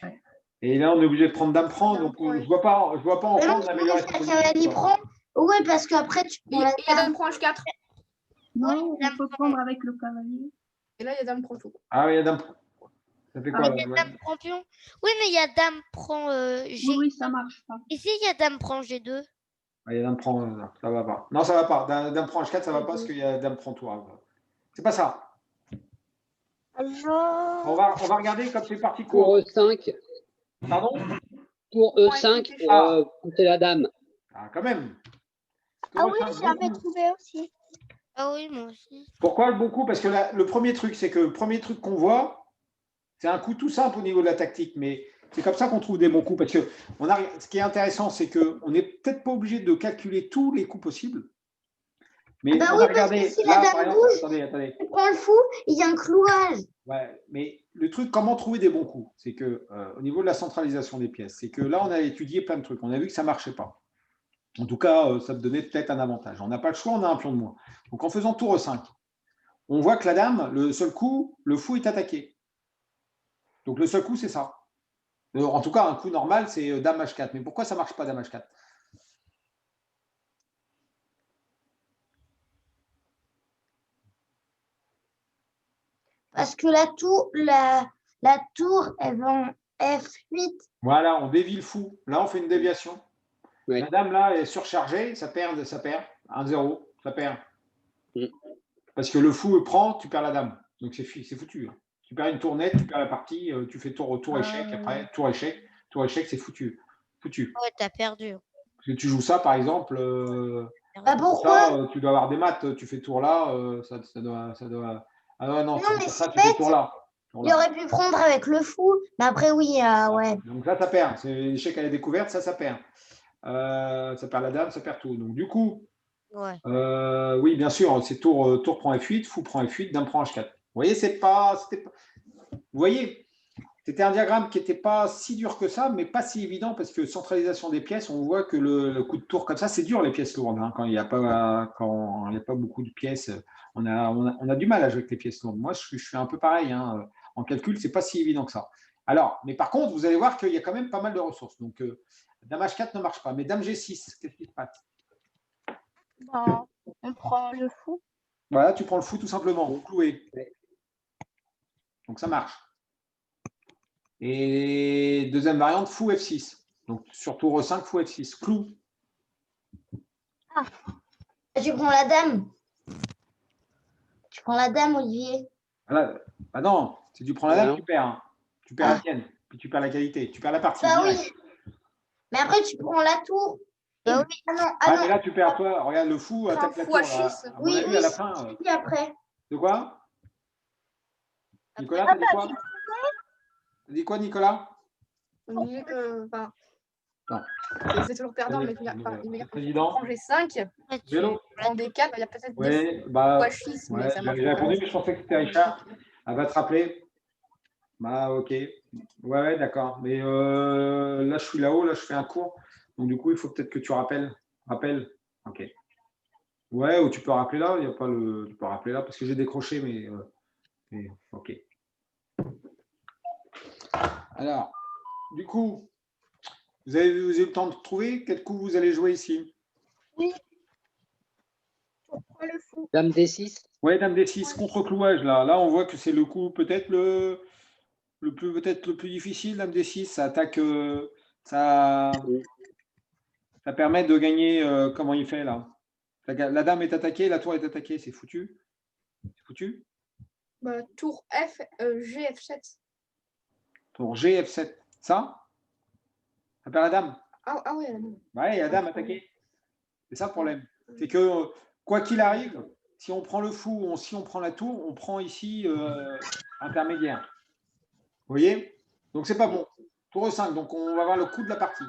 S7: Ouais.
S2: Et là, on est obligé de prendre dame prend.
S9: Dame
S2: Donc,
S9: prend,
S2: je vois pas en
S8: Mais
S2: quoi
S8: non,
S2: on améliorer sa
S8: ça
S2: position.
S8: cavalier prend. Ouais, parce qu'après, tu
S9: Il
S8: prends
S9: y
S8: la
S9: a
S8: dame.
S9: dame prend H4.
S7: Non,
S5: dame
S7: on peut
S5: prend.
S7: prendre avec le cavalier.
S9: Et là, il y a dame prend tout.
S2: Ah oui, il y a dame prend. Ça fait quoi
S7: Ah,
S2: là?
S5: Il y a
S2: Ouais.
S5: dame prend pion. Oui, mais il y a dame prend G.
S7: Oui, oui, ça marche pas.
S5: Ici, il y a dame prend G2.
S2: Ah, il y a dame prend, non, ça va pas. Non, ça va pas. Dame prend H4, ça va pas parce qu'il y a dame prend tour. C'est pas ça. On va regarder comme c'est parti
S6: Tour
S2: court.
S6: E5,
S2: Pardon?
S6: tour E5 pour
S2: Ah.
S6: pousser la dame.
S2: Ah, quand même.
S4: Ah
S2: Tour
S4: oui,
S2: E5,
S4: j'avais
S2: beaucoup.
S4: trouvé aussi.
S5: Ah oui, moi aussi.
S2: Pourquoi le bon coup? Parce que le premier truc, c'est que le premier truc qu'on voit, c'est un coup tout simple au niveau de la tactique, mais c'est comme ça qu'on trouve des bons coups. Parce que ce qui est intéressant, c'est qu'on n'est peut-être pas obligé de calculer tous les coups possibles. Mais
S8: Ah bah
S2: on
S8: oui,
S2: va
S8: parce que
S2: regarder.
S8: si
S2: Là,
S8: la dame
S2: par exemple,
S8: bouge,
S2: attendez.
S8: tu prends le fou, il y a un clouage.
S2: Ouais, mais le truc, comment trouver des bons coups? C'est que au niveau de la centralisation des pièces, c'est que là, on a étudié plein de trucs. On a vu que ça ne marchait pas. En tout cas, ça te donnait peut-être un avantage. On n'a pas le choix, on a un pion de moins. Donc, en faisant tour E5, on voit que la dame, le seul coup, le fou est attaqué. Donc, le seul coup, c'est ça. En tout cas, un coup normal, c'est dame H4. Mais pourquoi ça ne marche pas, dame H4?
S8: Parce que la tour, elle va en F8.
S2: Voilà, on dévie le fou. Là, on fait une déviation.
S6: Ouais.
S2: La dame, là, est surchargée. Ça perd. 1-0, ça perd.
S6: Mm.
S2: Parce que le fou prend, tu perds la dame. Donc, c'est foutu. Tu perds une tournette, tu perds la partie. Tu fais tour échec. Après, tour échec, c'est foutu. foutu.
S5: Ouais, t'as perdu.
S2: Parce que tu joues ça, par exemple,
S8: Bah pourquoi?
S2: ça, tu dois avoir des maths, tu fais tour là, ça doit. Ah non,
S8: Non,
S2: tu
S8: mais
S2: fais ça,
S8: c'est
S2: tu fais
S8: bête.
S2: tour là. Tour
S8: Il
S2: là.
S8: aurait pu prendre avec le fou. Mais après, oui, ouais.
S2: Donc ça perd. C'est l'échec à la découverte, ça perd. Ça perd la dame, ça perd tout. Donc du coup,
S5: Ouais.
S2: oui, bien sûr, c'est tour prend F8, fou prend F8, dame prend H4. Vous voyez, vous voyez, c'était un diagramme qui n'était pas si dur que ça, mais pas si évident parce que centralisation des pièces, on voit que le coup de tour comme ça, c'est dur les pièces lourdes. Hein, quand il n'y a pas beaucoup de pièces, on a du mal à jouer avec les pièces lourdes. Moi, je suis un peu pareil. Hein, en calcul, c'est pas si évident que ça. Alors, mais par contre, vous allez voir qu'il y a quand même pas mal de ressources. Donc, dame H4 ne marche pas, mais dame G6, qu'est-ce qui se passe?
S4: Ben, on prend le fou.
S2: Voilà, tu prends le fou tout simplement, cloué. Donc ça marche. Et deuxième variante, fou F6. Donc sur tour 5, fou F6. Clou.
S8: Tu prends la dame. Tu prends la dame, Olivier.
S2: Voilà. Ah non, si tu prends la dame, tu perds. Hein. Tu perds la tienne. Puis tu perds la qualité. Tu perds la partie.
S8: Bah
S2: direct.
S8: oui. Mais après, tu prends la tour.
S5: Bah
S8: oui. Ah non,
S2: Ah, mais là, tu perds toi. Regarde, le fou attaque la
S9: fou
S2: tour.
S9: H6.
S2: À mon
S8: Oui,
S2: avis,
S8: oui,
S2: à la
S8: c'est
S2: fin.
S8: ce que je dis après.
S2: De quoi Nicolas, t'as dit quoi? T'as dit quoi, Nicolas?
S9: On disait que, enfin,
S2: Non.
S9: c'est toujours perdant, mais il
S2: Président.
S9: prend G5,
S5: Ouais,
S2: Vélo.
S9: prend D4, il y a peut-être des
S2: Oui, bah,
S9: H6, mais
S2: ouais,
S9: ça marche
S2: j'ai
S9: pas.
S2: répondu, mais je pensais que c'était Richard. Elle va te rappeler. Bah, ok. Ouais, d'accord. Mais là, je suis là-haut, là, je fais un cours. Donc, du coup, il faut peut-être que tu rappelles. Rappelle. Ok. Ouais, ou tu peux rappeler là. Il y a pas le. Tu peux rappeler là parce que j'ai décroché, mais ok. Alors, du coup, vous avez eu le temps de trouver quel coup vous allez jouer ici?
S4: Oui. On prend le fou.
S6: Dame D6.
S2: Ouais, dame D6 contre clouage là. Là, on voit que c'est le coup peut-être le plus difficile, dame D6. Ça attaque, ça permet de gagner. Comment il fait là? La dame est attaquée, la tour est attaquée, c'est foutu. C'est foutu.
S9: Bah, tour F, G, F7.
S2: Tour G, F7. Ça perd la dame.
S9: Ah ouais, la dame.
S2: Ouais, la dame attaquée. C'est ça le problème. C'est que quoi qu'il arrive, si on prend le fou ou si on prend la tour, on prend ici intermédiaire. Vous voyez? Donc c'est pas bon. Tour 5, donc on va voir le coup de la partie.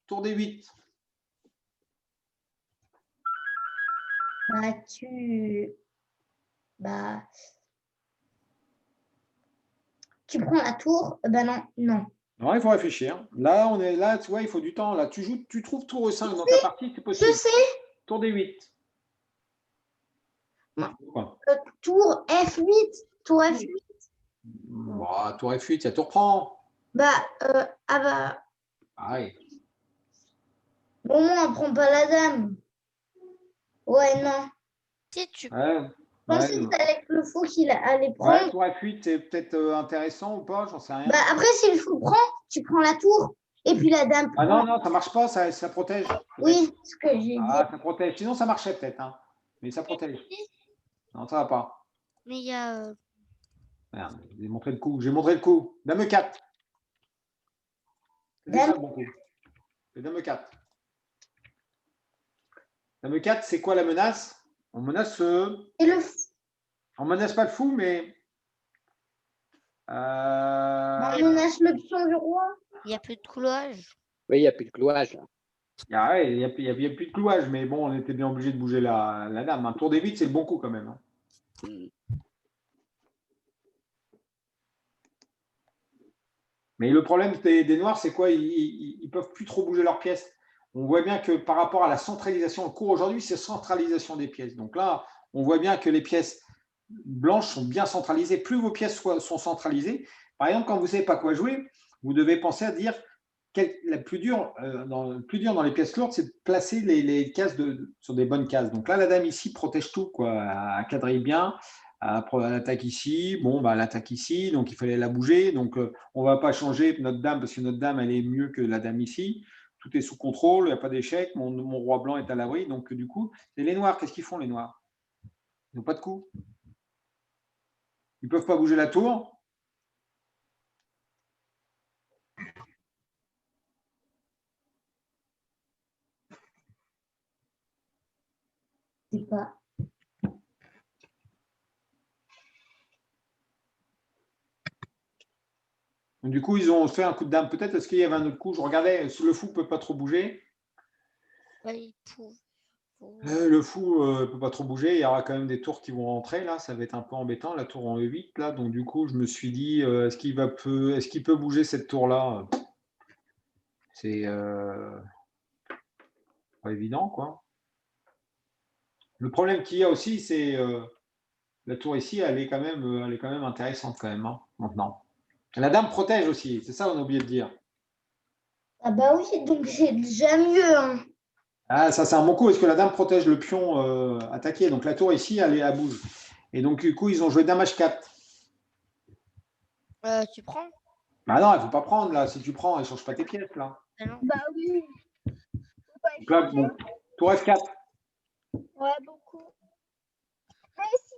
S2: Tour des 8.
S8: Bah, tu prends la tour. Bah non, non.
S2: Non, il faut réfléchir. Là, on est là, tu vois, il faut du temps. Là, tu trouves tour 5 dans ta partie, c'est possible.
S8: Je sais.
S2: Tour des 8.
S8: Tour F8. Tour F8.
S2: Bah, tour F8, ça te reprend.
S8: Bah, ah bah.
S2: Pareil.
S8: Bon, moi, on prend pas la dame. Ouais, non.
S5: Si tu
S2: Ouais.
S8: Je pensais que c'était avec le fou qu'il allait
S2: Ouais,
S8: prendre.
S2: tour F8, c'est peut-être intéressant ou pas, j'en sais rien.
S8: Bah, après, si le fou prend, tu prends la tour. Et puis la dame prend.
S2: Ah non, non, ça marche pas, ça protège.
S8: Oui, ce que j'ai dit.
S2: Ah, ça protège. Sinon, ça marchait peut-être. Hein. Mais ça protège. Non, ça va pas.
S5: Mais il y a.
S2: Merde, j'ai montré le coup. J'ai montré le coup. Dame 4. C'est ça le bon coup. C'est Dame 4. Dame 4, c'est quoi la menace? On menace.
S8: Et le fou.
S2: On menace pas le fou, mais.
S8: On menace le pion du roi.
S5: Il n'y a plus de clouage.
S6: Oui, il n'y a plus de clouage. Là.
S2: Ouais, il n'y a plus de clouage, mais bon, on était bien obligé de bouger la dame. Un tour des 8, c'est le bon coup quand même. Hein. Mais le problème des noirs, c'est quoi? Ils ne peuvent plus trop bouger leurs pièces. On voit bien que par rapport à la centralisation, le cours aujourd'hui, c'est centralisation des pièces. Donc là, on voit bien que les pièces blanches sont bien centralisées. Plus vos pièces sont centralisées, par exemple, quand vous ne savez pas quoi jouer, vous devez penser à dire le plus dur dans les pièces lourdes, c'est de placer les cases sur des bonnes cases. Donc là, la dame ici protège tout, quoi. Elle quadrille bien. Elle attaque ici, bon, bah, elle attaque ici, donc il fallait la bouger. Donc, on ne va pas changer notre dame parce que notre dame, elle est mieux que la dame ici. Tout est sous contrôle, il n'y a pas d'échec. Mon roi blanc est à l'abri. Donc, du coup, et les noirs, qu'est-ce qu'ils font, les noirs? Ils n'ont pas de coup. Ils ne peuvent pas bouger la tour.
S8: Je sais pas.
S2: Donc, du coup, ils ont fait un coup de dame. Peut-être est-ce qu'il y avait un autre coup. Je regardais, le fou ne peut pas trop bouger.
S5: Ouais,
S2: Le fou ne peut pas trop bouger. Il y aura quand même des tours qui vont rentrer. Là, ça va être un peu embêtant. La tour en E8. Là. Donc, du coup, je me suis dit, est-ce qu'il peut bouger cette tour-là? C'est pas évident, quoi. Le problème qu'il y a aussi, c'est la tour ici, elle est quand même intéressante quand même, hein, maintenant. La dame protège aussi, c'est ça on a oublié de dire.
S8: Ah bah oui, donc c'est déjà mieux. Hein.
S2: Ah, ça c'est un bon coup, parce que la dame protège le pion attaqué. Donc la tour ici, elle bouge. Et donc du coup, ils ont joué dame H4.
S5: Tu prends?
S2: Bah non, il ne faut pas prendre là. Si tu prends, elle ne change pas tes pièces là.
S5: Ah non.
S4: Bah oui. Faut pas
S2: Donc là, bon, tour F4.
S4: Ouais, beaucoup. Mais si.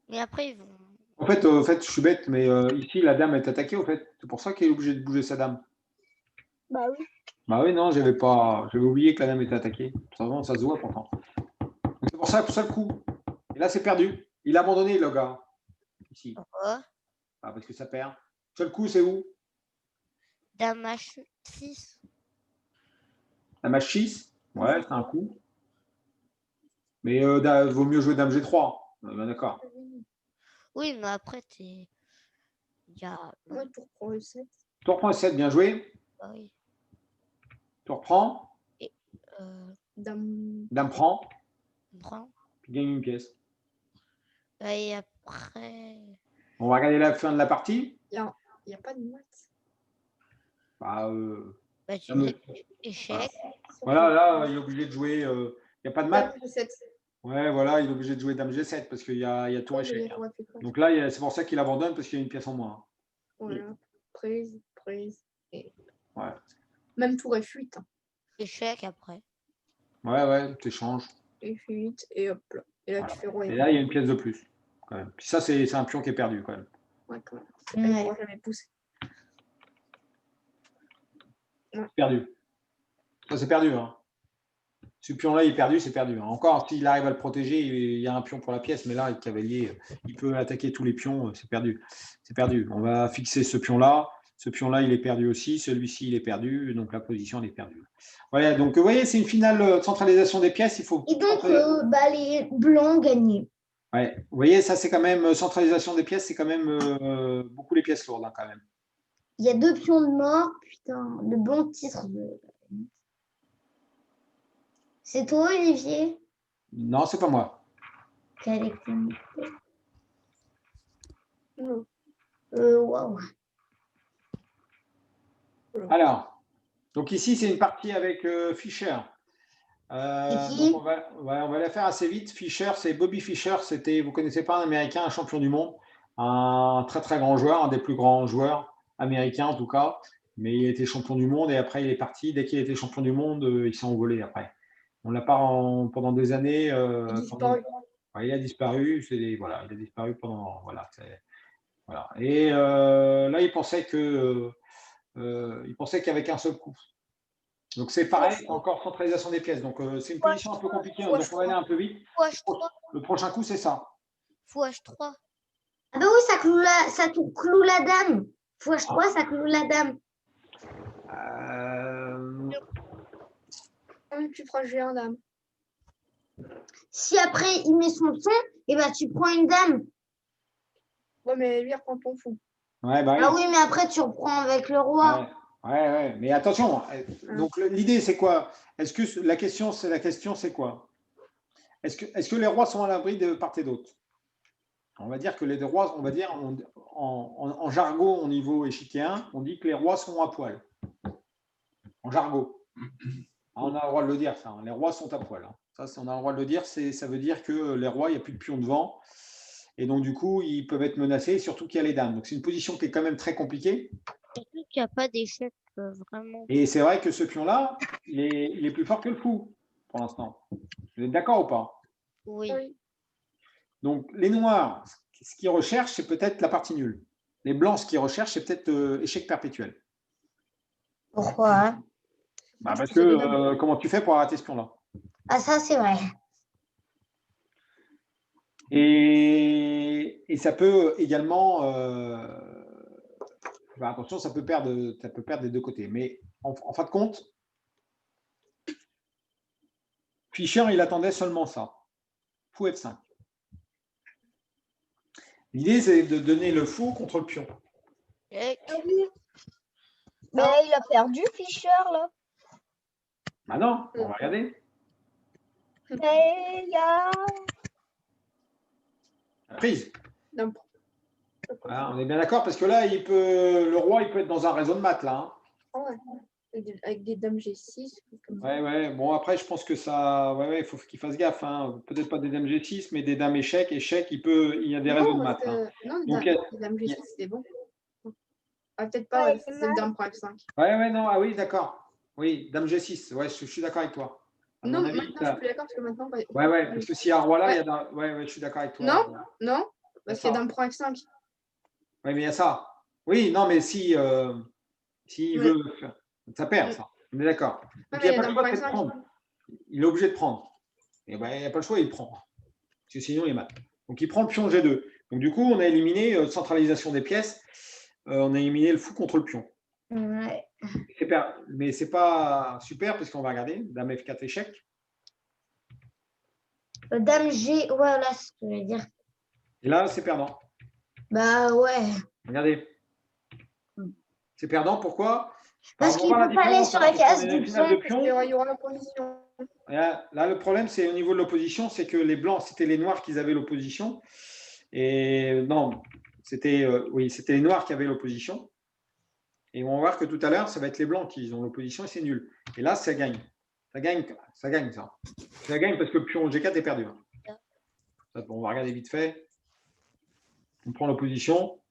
S5: Mais après, ils vont.
S2: En fait, je suis bête, mais ici, la dame est attaquée, au fait. C'est pour ça qu'il est obligé de bouger sa dame.
S4: Bah oui.
S2: Bah oui, non, j'avais oublié que la dame était attaquée. Ça se voit pourtant. C'est pour ça le coup. Et là, c'est perdu. Il a abandonné, le gars. Ici.
S5: Pourquoi?
S2: Ah, parce que ça perd. Seul coup, c'est où?
S5: Dame H6.
S2: Dame H6. Ouais, c'est un coup. Mais vaut mieux jouer dame G3. D'accord.
S5: Oui, mais après, il y a.
S9: Ouais, tour prend E7.
S2: Tour prend E7, bien joué.
S5: Bah oui.
S2: Tour prend.
S5: Et,
S9: Dame
S2: prend.
S5: prend.
S2: Puis gagne une pièce.
S5: Et après.
S2: On va regarder la fin de la partie.
S9: Il n'y a pas de maths.
S5: Bah, tu mets échec.
S2: Voilà, là, il est obligé de jouer. Il n'y a pas de maths.
S9: Dame G7.
S2: Ouais, voilà, il est obligé de jouer dame G7 parce qu'il y a tour échec.
S9: Ouais,
S2: Donc là, c'est pour ça qu'il abandonne parce qu'il y a une pièce en moins.
S9: voilà. Prise. Et...
S2: Ouais.
S9: Même tour F8. Hein.
S5: Échec après.
S2: Ouais, tu échanges.
S9: F8 et hop là. Et là,
S2: Voilà.
S9: tu fais roi.
S2: Et là, il y a une pièce de plus. Quand même. Puis ça, c'est un pion qui est perdu quand même.
S9: Ouais, quand même.
S8: Ouais.
S9: Il ne jamais poussé. Ouais.
S2: Perdu. Ça, c'est perdu. Hein. Ce pion-là, il est perdu, c'est perdu. Hein. Encore, s'il arrive à le protéger, il y a un pion pour la pièce, mais là, le cavalier, il peut attaquer tous les pions, c'est perdu. C'est perdu. On va fixer ce pion-là. Ce pion-là, il est perdu aussi. Celui-ci, il est perdu. Donc, la position, elle est perdue. Voilà, donc, vous voyez, c'est une finale centralisation des pièces. Il faut...
S8: Et donc, les blancs ont gagné.
S2: Ouais. Vous voyez, ça, c'est quand même centralisation des pièces, c'est quand même beaucoup les pièces lourdes, hein, quand même.
S8: Il y a 2 pions de mort. Putain, le bon titre. C'est toi, Olivier?
S2: Non, c'est pas moi.
S8: Quelle est ton...
S9: Non.
S8: Waouh.
S2: Alors, donc ici, c'est une partie avec Fischer. Donc on va la faire assez vite. Fischer, c'est Bobby Fischer. Vous ne connaissez pas un Américain, un champion du monde, un très très grand joueur, un des plus grands joueurs américains en tout cas. Mais il était champion du monde et après il est parti. Dès qu'il a été champion du monde, il s'est envolé après. On l'a pas pendant des années.
S9: Il a disparu.
S2: Il a disparu. Voilà, il a disparu pendant. Voilà. Et là, il pensait qu'avec un seul coup. Donc c'est pareil, encore centralisation des pièces. Donc c'est une position un peu compliquée. Donc on va aller un peu vite. Le prochain coup, c'est ça.
S5: Fou H3.
S8: Ah bah oui, ça cloue la dame. Fou H3, ça cloue la dame.
S9: Tu feras G1 dame.
S8: Si après il met son son, et bah tu prends une dame.
S9: Ouais, mais lui, il reprend ton fou.
S2: Ouais, bah,
S8: ah oui, mais après tu reprends avec le roi.
S2: Ouais. Mais attention. Donc l'idée, c'est quoi? Est-ce que la question, c'est quoi? Est-ce que les rois sont à l'abri de part et d'autre? On va dire que les rois, on va dire en jargon au niveau échiquéen, on dit que les rois sont à poil. En jargon. On a le droit de le dire, ça. Les rois sont à poil. Ça, on a le droit de le dire. Ça veut dire que les rois, il n'y a plus de pions devant. Et donc, du coup, ils peuvent être menacés, surtout qu'il y a les dames. Donc, c'est une position qui est quand même très compliquée.
S5: Surtout qu'il n'y a pas d'échec vraiment.
S2: Et c'est vrai que ce pion-là, il est plus fort que le fou, pour l'instant. Vous êtes d'accord ou pas?
S5: Oui.
S2: Donc, les noirs, ce qu'ils recherchent, c'est peut-être la partie nulle. Les blancs, ce qu'ils recherchent, c'est peut-être échec perpétuel.
S8: Pourquoi?
S2: Bah, parce que comment tu fais pour arrêter ce pion-là?
S8: Ah, ça, c'est vrai.
S2: Et ça peut également, attention, ça peut perdre des deux côtés. Mais en fin de compte, Fischer, il attendait seulement ça. Fou F5. L'idée, c'est de donner le fou contre le pion.
S5: Check.
S4: Mais il a perdu Fischer là.
S2: Bah non, on va regarder.
S4: Mais il y a.
S2: La prise.
S9: Non.
S2: Voilà, on est bien d'accord parce que là, le roi, il peut être dans un réseau de maths là. Hein.
S9: Ah ouais. Avec des dames G6.
S2: Ouais. Bon, après, je pense que ça. Ouais, il faut qu'il fasse gaffe. Hein. Peut-être pas des dames G6, mais des dames échecs. Échecs, il y a des réseaux de maths. Hein.
S9: Non,
S2: Donc,
S9: les dames G6, c'était bon. Ah, peut-être pas, c'est le dame prend F5.
S2: Ouais, non. Ah oui, d'accord. Oui, dame G6. Ouais, je suis d'accord avec toi. À
S9: Non,
S2: mon avis,
S9: maintenant, je suis plus d'accord parce que maintenant.
S2: Ouais, parce que s'il y a un roi là, il y a. Ouais, je suis d'accord avec toi.
S9: Non, parce qu'il y a dame prend F5.
S2: Oui, mais il y a ça. Oui, non, mais si il veut faire. Ça perd, ça. On est d'accord. Donc, il n'y a pas le choix de prendre. Il est obligé de prendre. Et ben, il n'y a pas le choix, il prend. Parce que sinon, il est mal. Donc, il prend le pion G2. Donc, du coup, on a éliminé centralisation des pièces. On a éliminé le fou contre le pion.
S8: Ouais.
S2: Mais ce n'est pas super parce qu'on va regarder. Dame F4 échec.
S8: Dame G, voilà ce que je veux dire.
S2: Et là, c'est perdant.
S8: Bah ouais.
S2: Regardez. C'est perdant, pourquoi?
S8: Parce qu'il ne peut pas aller sur la case du pion.
S9: Il y aura l'opposition.
S2: Là, le problème, c'est au niveau de l'opposition, c'est que les blancs, c'était les noirs qui avaient l'opposition. Et non, c'était les noirs qui avaient l'opposition. Et on va voir que tout à l'heure, ça va être les blancs qui ont l'opposition et c'est nul. Et là, ça gagne. Ça gagne, ça. Ça gagne parce que le pion G4 est perdu. On va regarder vite fait. On prend l'opposition.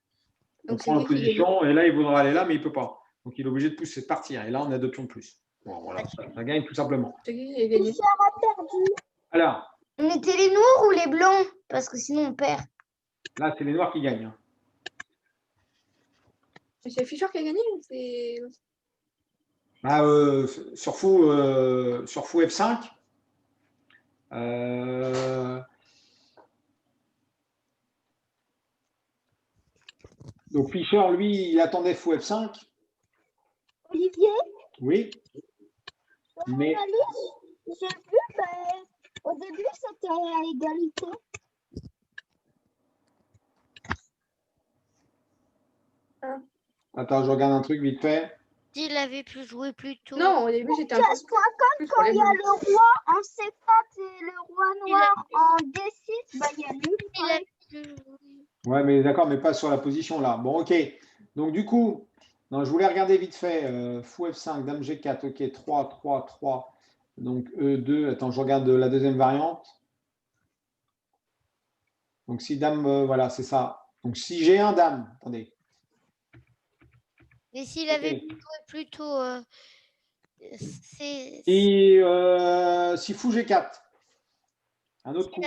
S2: On prend l'opposition et là, il voudra aller là, mais il ne peut pas. Donc, il est obligé de pousser, de partir. Et là, on a 2 pions de plus. Bon, voilà, ça gagne tout simplement. Alors.
S8: On était les noirs ou les blancs? Parce que sinon, on perd.
S2: Là, c'est les noirs qui gagnent.
S9: C'est Fischer qui a gagné ou c'est.
S2: Sur fou F5. Donc, Fischer, lui, il attendait fou F5.
S4: Olivier?
S2: Oui. Mais.
S4: J'ai vu, au début, c'était à égalité.
S2: Attends, je regarde un truc vite fait.
S5: S'il avait pu jouer plus tôt.
S9: Non, au début, j'étais un
S4: Parce que quand il y a le roi en C4 et le roi noir en D6, il y a nul.
S2: Ouais, mais d'accord, mais pas sur la position là. Bon, ok. Donc, du coup, non, je voulais regarder vite fait. Fou F5, Dame G4, ok, 3, 3, 3. Donc, E2. Attends, je regarde la deuxième variante. Donc, si Dame, voilà, c'est ça. Donc, si j'ai un Dame, attendez.
S5: Mais s'il avait joué plus tôt,
S2: Si fou G4. Un autre coup.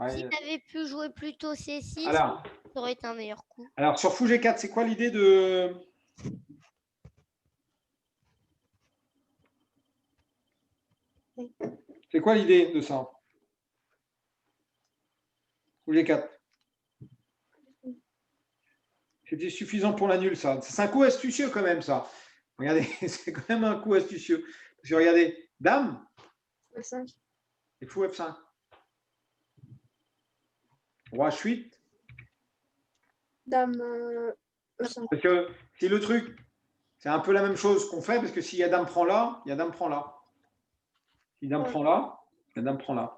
S5: S'il avait pu jouer plus tôt C6,
S2: alors,
S5: ça aurait été un meilleur coup.
S2: Alors, sur fou G4, c'est quoi l'idée de… C'est quoi l'idée de ça? Fou G4. C'était suffisant pour la nulle, ça. C'est un coup astucieux quand même, ça. Regardez, c'est quand même un coup astucieux. Parce que regardez, Dame
S9: F5.
S2: Et fou F5. Roi H8.
S9: Dame E5.
S2: Parce que si le truc, c'est un peu la même chose qu'on fait, parce que s'il y a Dame prend là, il y a Dame prend là. Si Dame prend là, il y a Dame prend là.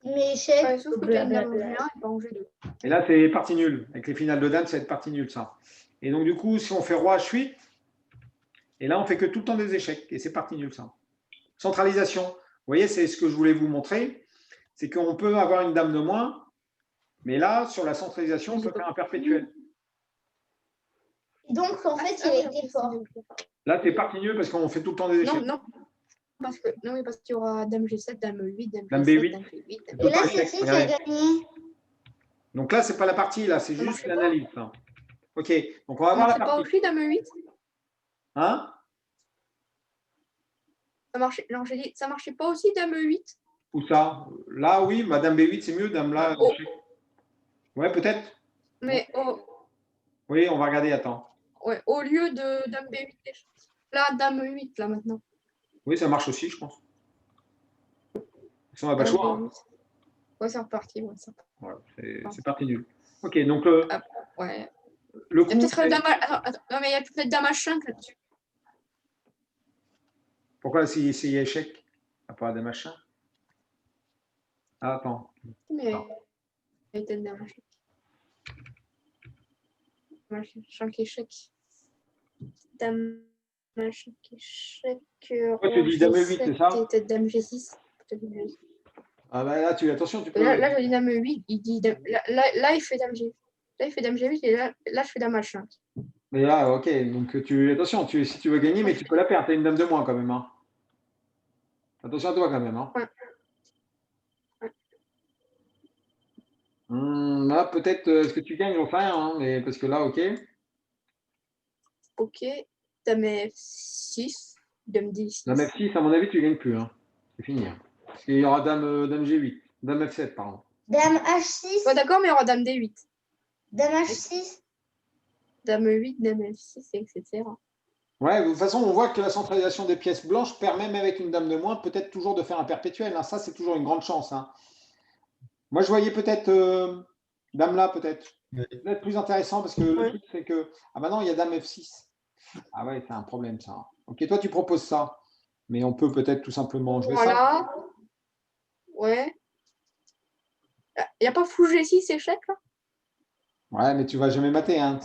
S8: Mais échec.
S9: Sauf que tu as une dame en G1 et pas en G2.
S2: Et là, c'est partie nulle. Avec les finales de Dame, ça va être partie nulle, ça. Et donc, du coup, si on fait Roi H8, et là, on fait que tout le temps des échecs. Et c'est partie nulle, ça. Centralisation. Vous voyez, c'est ce que je voulais vous montrer. C'est qu'on peut avoir une Dame de moins, mais là, sur la centralisation, on peut faire un perpétuel.
S8: Donc, en fait, il a été fort.
S2: Là, c'est partie nulle parce qu'on fait tout le temps des échecs.
S9: Non. Parce qu'il y aura Dame G7, Dame E8,
S2: Dame
S9: G7,
S2: B8.
S9: Dame G8.
S8: Et là, c'est qui a gagné?
S2: Donc là, c'est pas la partie, là, c'est juste l'analyse. Ok, donc on va voir la partie.
S9: C'est pas aussi Dame E8?
S2: Hein?
S9: Ça marchait, non, j'ai dit, ça marchait pas aussi, dame E8?
S2: Où ça? Là, oui, madame B8, c'est mieux, dame là.
S9: Oh.
S2: Ouais, peut-être.
S9: Mais
S2: Oui, on va regarder, attends.
S9: ouais, au lieu de dame B8, là, dame E8, là, maintenant.
S2: Oui, ça marche aussi, je pense. Ça n'a pas le choix. Hein.
S9: Ouais, c'est reparti. Ouais,
S2: Voilà, c'est parti nul. Ok, donc
S9: ouais.
S2: le
S9: Il y a
S2: coup.
S9: peut-être dame attends, non, mais il y a peut-être dame H5 là-dessus.
S2: Pourquoi c'est échec? À part des machins. Ah, attends.
S9: Mais il y a peut-être dame H5. H5 échec. Dame H5 échec.
S2: Pourquoi tu dis dame E8, c'est ça?
S9: Peut-être dame G6.
S2: Ah bah là, attention, tu peux.
S9: Là, je dis dame E8. Il dit là, il fait dame G8. Là, il fait dame G8 et là, je fais dame H5.
S2: Mais là, ok, donc attention, si tu veux gagner, mais tu peux la perdre. Tu as une dame de moins quand même. Hein. Attention à toi quand même. Hein.
S9: Ouais.
S2: Là, peut-être, est-ce que tu gagnes, j'en sais rien, hein, mais parce que là, ok.
S9: Ok. Dame F6. Dame D6.
S2: Dame F6, à mon avis, tu gagnes plus. Hein. C'est fini. Hein. Parce qu'il y aura dame G8. Dame F7, pardon.
S8: Dame H6.
S9: Ouais, d'accord, mais il y aura dame D8.
S8: Dame H6.
S9: Dame 8, dame F6, etc.
S2: Ouais, de toute façon, on voit que la centralisation des pièces blanches permet, même avec une dame de moins, peut-être toujours de faire un perpétuel. Hein. Ça, c'est toujours une grande chance. Hein. Moi, je voyais peut-être dame là, peut-être.
S3: Ouais.
S2: Peut-être plus intéressant parce que le truc, c'est que. Ah, maintenant, il y a dame F6. Ah, ouais, c'est un problème, ça. Ok, toi, tu proposes ça. Mais on peut peut-être tout simplement jouer ça.
S9: Voilà. Ouais. Il n'y a pas fou G6 échec là?
S2: Ouais, mais tu vas jamais mater. Hein.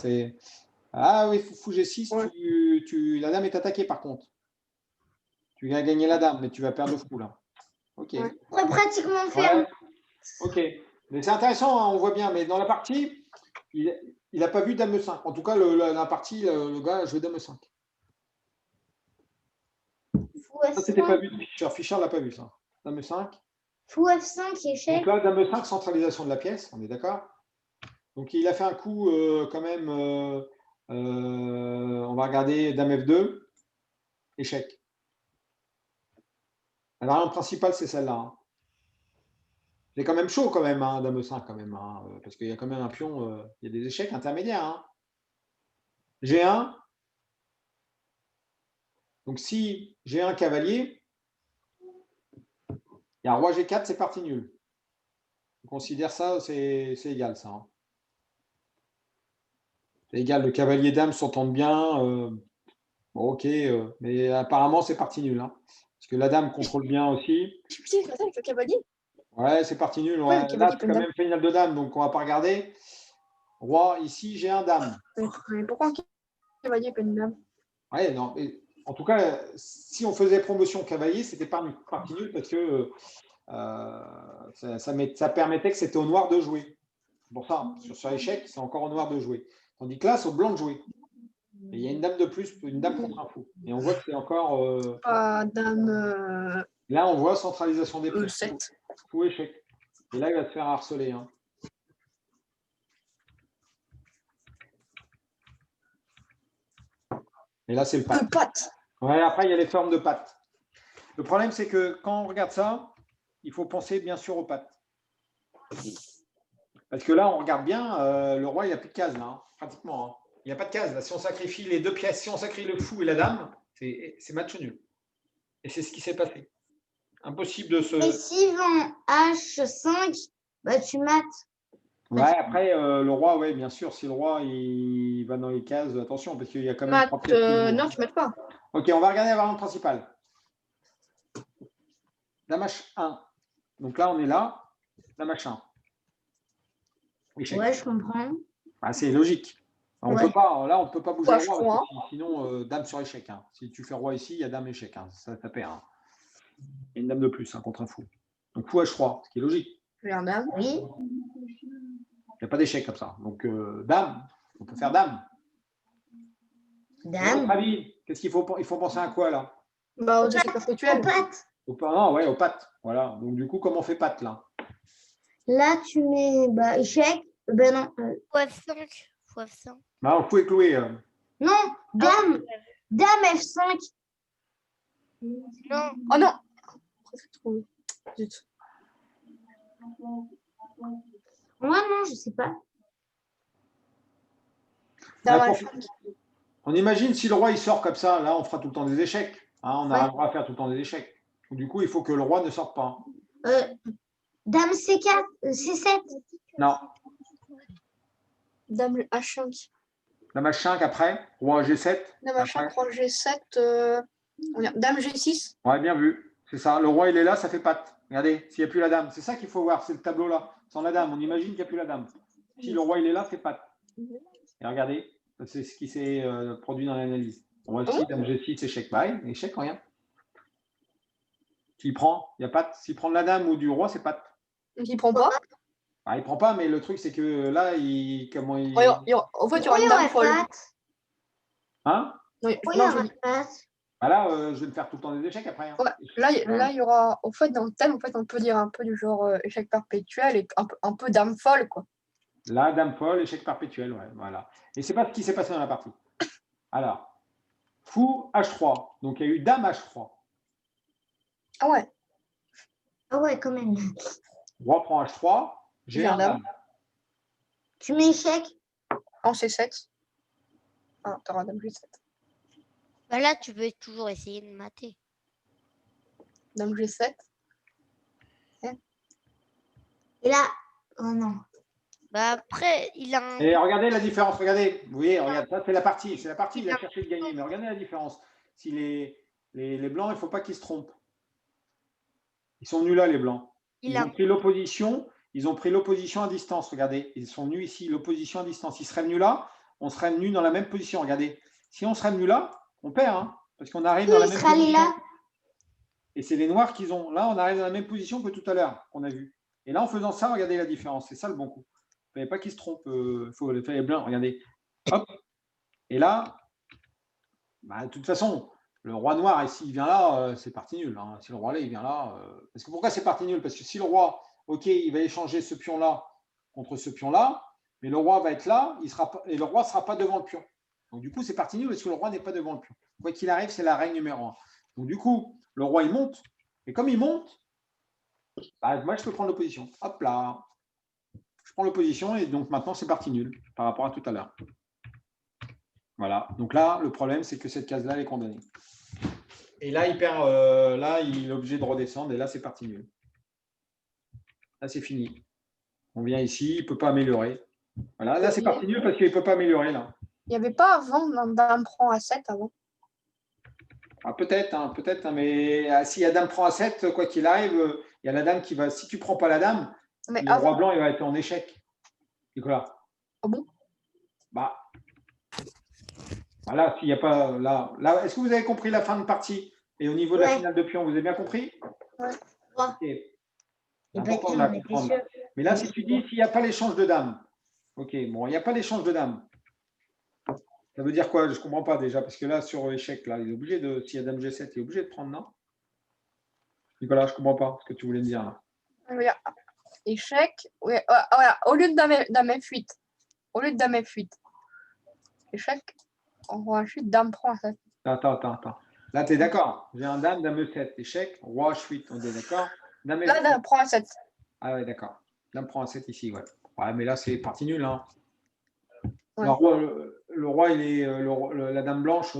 S2: Ah oui, fou G6,
S9: Ouais.
S2: la dame est attaquée par contre. Tu vas gagner la dame, mais tu vas perdre le fou là. Ok.
S9: Ouais.
S8: On est pratiquement ferme.
S2: Ouais. Ok. Mais c'est intéressant, hein, on voit bien. Mais dans la partie, il n'a pas vu dame E5. En tout cas, la partie, le gars a joué dame E5.
S8: Fou
S2: Ça, c'était pas
S8: F5.
S2: vu de Fischer. Fischer l'a pas vu, ça. Dame E5.
S8: Fou F5 échec.
S2: Donc là, dame E5, centralisation de la pièce, on est d'accord? Donc il a fait un coup quand même, on va regarder dame F2, échec. La variante principale, c'est celle-là. Hein. C'est quand même chaud quand même, hein, dame E5 quand même, hein, parce qu'il y a quand même un pion, il y a des échecs intermédiaires. Hein. G1. Donc si j'ai un cavalier, il y a roi G4, c'est parti nul. On considère ça, c'est égal ça. Hein. C'est égal, le cavalier dame s'entendent bien. Bon, ok, mais apparemment c'est parti nul. Hein, parce que la dame contrôle bien aussi.
S9: Putain, c'est ça avec le cavalier.
S2: Ouais, c'est parti nul.
S9: Ouais,
S2: Ouais. Là, c'est quand même finale de dame, donc on va pas regarder. Roi, ici, j'ai un dame.
S9: Mais pourquoi un cavalier pas une dame?
S2: Ouais, non. Mais, en tout cas, si on faisait promotion cavalier, c'était parti nul parce que ça permettait que c'était au noir de jouer. Pour ça, sur échec, c'est encore au noir de jouer. Tandis que là, c'est au blanc de jouer. Et il y a une dame de plus, une dame contre un fou. Et on voit que c'est encore.
S9: Dame.
S2: Là, on voit centralisation des pièces.
S9: E7.
S2: Fou échec. Et là, il va se faire harceler. Hein. Et là, c'est le pat.
S9: Patte.
S2: Ouais, après, il y a les formes de pattes. Le problème, c'est que quand on regarde ça, il faut penser bien sûr aux pattes. Parce que là, on regarde bien, le roi, il n'y a plus de cases, là, hein, pratiquement. Hein. Il n'y a pas de cases. Là. Si on sacrifie les deux pièces, si on sacrifie le fou et la dame, c'est match nul. Et c'est ce qui s'est passé. Impossible de se.
S8: Et si vend H5, bah tu mates.
S2: Ouais, après, le roi, oui, bien sûr, si le roi il va dans les cases, attention, parce qu'il y a quand même trois pièces.
S9: Non, tu mates pas.
S2: Ok, on va regarder la variante principale. Dame H1. Donc là, on est là. Dame H1. Échec.
S8: Ouais, je comprends.
S2: Ah, c'est logique. On
S8: Ouais.
S2: peut pas, là, on ne peut pas bouger
S9: Ouais,
S2: le roi,
S9: je crois,
S2: parce que sinon, dame sur échec. Hein. Si tu fais roi ici, il y a dame échec. Hein. Ça perd. Hein. Il y a une dame de plus hein, contre un fou. Donc fou H3, ce qui est logique.
S9: J'ai un dame.
S8: Oui.
S2: Il n'y a pas d'échec comme ça. Donc dame, on peut faire dame. À votre
S8: Dame.
S2: avis, qu'est-ce qu'il faut penser à quoi là?
S9: Bah, au échec perpétuel.
S8: En patte.
S2: Non, ouais, aux pattes. Voilà. Donc du coup, comment on fait patte là?
S8: Là, tu mets bah, échec. Ben non.
S5: Fou F5. Fou F5.
S2: Non, fou est cloué.
S8: Non, dame. Dame F5.
S5: Non.
S9: Oh non. Presque trouvé. Zut.
S8: Moi, non, je sais pas.
S9: Dame
S2: Là,
S9: H5.
S2: on imagine si le roi il sort comme ça, là on fera tout le temps des échecs. Hein, on
S9: Ouais.
S2: arrivera à faire tout le temps des échecs. Du coup, il faut que le roi ne sorte pas.
S8: Dame C4, C7.
S2: Non.
S9: Dame H5.
S2: Dame H5 après, roi G7.
S9: Dame H5, roi G7. Dame G6.
S2: Ouais, bien vu. C'est ça. Le roi il est là, ça fait patte. Regardez, s'il n'y a plus la dame. C'est ça qu'il faut voir, c'est le tableau là. Sans la dame, on imagine qu'il n'y a plus la dame. Si le roi il est là, c'est patte. Et regardez, c'est ce qui s'est produit dans l'analyse. Roi F6, dame G6, échec. Pareil, échec, rien. S'il prend, il n'y a pas. S'il prend de la dame ou du roi, c'est patte.
S9: Donc il prend pas.
S2: Ah, il prend pas, mais le truc, c'est que là, comment il.
S9: Ouais, en fait, il y aura une dame folle.
S2: Hein?
S9: Non,
S8: Oui,
S9: non,
S8: on
S9: je
S8: va
S9: dis-
S8: pas.
S2: Bah là, je vais me faire tout le temps des échecs après. Hein.
S9: ouais, là, il y aura. En fait, dans le thème, en fait, on peut dire un peu du genre échec perpétuel et un peu dame folle, quoi.
S2: Là, dame folle, échec perpétuel, ouais, voilà. Et c'est pas ce qui s'est passé dans la partie. Alors, fou H3. Donc, il y a eu dame H3.
S9: Ah ouais.
S8: Ah ouais, quand même.
S2: Roi prend H3. J'ai un dame.
S8: Tu mets échec.
S9: En C7. Ah, t'auras dame G7.
S5: Bah là, tu peux toujours essayer de mater.
S9: Dame G7.
S8: Et là, oh non.
S5: Bah après, il a un...
S2: Et regardez la différence. Regardez. Vous voyez, regarde, ça, c'est la partie. C'est la partie, il a cherché de gagner. Mais regardez la différence. Si les blancs, il ne faut pas qu'ils se trompent. Ils sont venus là, les blancs. Ils ont pris l'opposition. Ils ont pris l'opposition à distance. Regardez. Ils sont venus ici, l'opposition à distance. Ils seraient venus là. On serait venus dans la même position. Regardez. Si on serait venus là, on perd. Hein, parce qu'on arrive dans la même position.
S8: là.
S2: Et c'est les noirs qu'ils ont. Là, on arrive dans la même position que tout à l'heure qu'on a vu. Et là, en faisant ça, regardez la différence. C'est ça le bon coup. Il ne fallait pas qu'ils se trompent. Il faut les faire les blancs. Regardez. Hop. Et là, bah, de toute façon, le roi noir, ici, il vient là, c'est parti nul. Hein. Si le roi là, il vient là. Parce que pourquoi c'est parti nul? Parce que si le roi, OK, il va échanger ce pion-là contre ce pion-là, mais le roi va être là, et le roi ne sera pas devant le pion. Donc, du coup, c'est parti nul parce que le roi n'est pas devant le pion. Quoi qu'il arrive, c'est la règle numéro 1. Donc, du coup, le roi, il monte. Et comme il monte, bah, moi, je peux prendre l'opposition. Hop là. Je prends l'opposition et donc maintenant, c'est parti nul par rapport à tout à l'heure. Voilà. Donc là, le problème, c'est que cette case-là, elle est condamnée. Et là, il perd. Là, il est obligé de redescendre et là, c'est parti nul. Là, c'est fini. On vient ici, il ne peut pas améliorer. Voilà. Là, c'est parti nul parce qu'il ne peut pas améliorer là.
S9: Il n'y avait pas avant dame prend A7 avant.
S2: Ah, peut-être, mais si la dame prend A7, quoi qu'il arrive, il y a la dame qui va. Si tu ne prends pas la dame,
S9: Mais
S2: le roi blanc, il va être en échec. Nicolas.
S9: Ah bon?
S2: Bah. Voilà, s'il n'y a pas. Là, est-ce que vous avez compris la fin de partie? Et au niveau de la finale de pion, vous avez bien compris?
S9: Ouais.
S2: Okay.
S8: Et
S2: Important de la comprendre. Mais là, si tu dis s'il n'y a pas l'échange de dames, ok, bon, il n'y a pas l'échange de dames. Ça veut dire quoi? Je ne comprends pas déjà, parce que là, sur échec, là, il est obligé de. S'il y a dame G7, il est obligé de prendre, non? Nicolas, je ne comprends pas ce que tu voulais me dire là.
S9: Regarde. Échec. Ouais, voilà. Au lieu de dame F8. Au lieu de dame F8. Échec. On voit ensuite dame prend A7.
S2: Attends. Là, tu es d'accord? J'ai un dame E7. Échec, roi H8, on est d'accord? Dame
S9: Là, dame prend A7.
S2: Ah ouais, d'accord. Dame prend A7 ici, ouais. Ouais, mais là, c'est parti nul. Hein.
S9: Ouais.
S2: Le roi, il est, la dame blanche